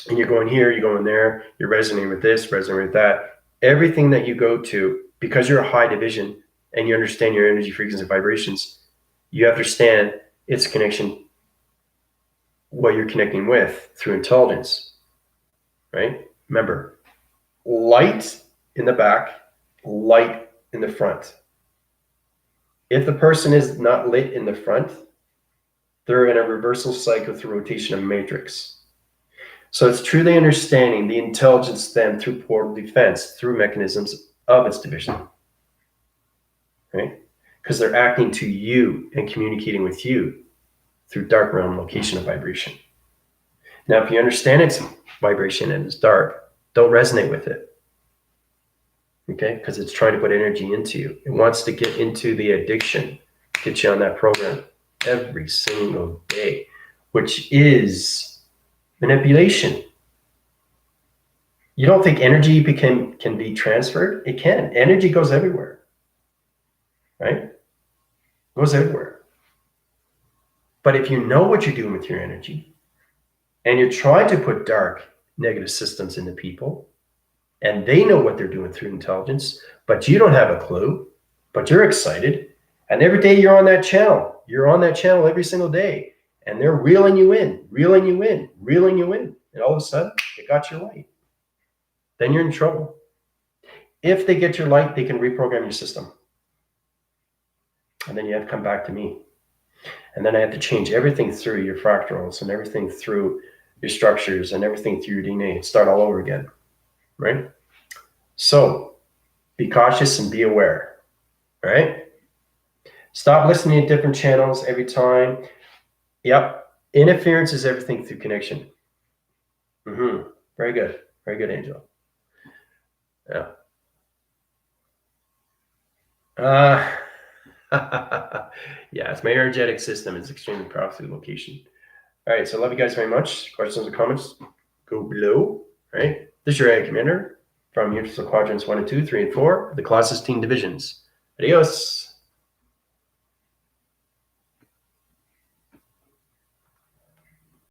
and you're going here, you're going there, you're resonating with this, resonating with that. Everything that you go to, because you're a high division and you understand your energy, frequencies, and vibrations, you understand its connection, what you're connecting with through intelligence, right? Remember, light in the back, light in the front. If the person is not lit in the front, they're in a reversal cycle through rotation of matrix. So it's truly understanding the intelligence then through portal defense, through mechanisms of its division, right? Because they're acting to you and communicating with you through dark realm location of vibration. Now, if you understand its vibration and it's dark, don't resonate with it, okay? Because it's trying to put energy into you. It wants to get into the addiction, get you on that program every single day, which is manipulation. You don't think energy can be transferred? It can. Energy goes everywhere, right? It goes everywhere. But if you know what you're doing with your energy, and you're trying to put dark, negative systems into people, and they know what they're doing through intelligence, but you don't have a clue, but you're excited, and every day you're on that channel. You're on that channel every single day, and they're reeling you in, and all of a sudden, they got your light. Then you're in trouble. If they get your light, they can reprogram your system. And then you have to come back to me. And then I have to change everything through your fractals and everything through your structures and everything through your DNA and start all over again, right? So be cautious and be aware, right? Stop listening to different channels every time. Yep. Interference is everything through connection. Very good. Very good, Angel. Yeah. Yes, my energetic system is extremely powerful location. All right, so love you guys very much. Questions or comments, go below. All right, this is your Ag Commander from Universal Quadrants 1 and 2, 3 and 4, the class 16 divisions. Adios.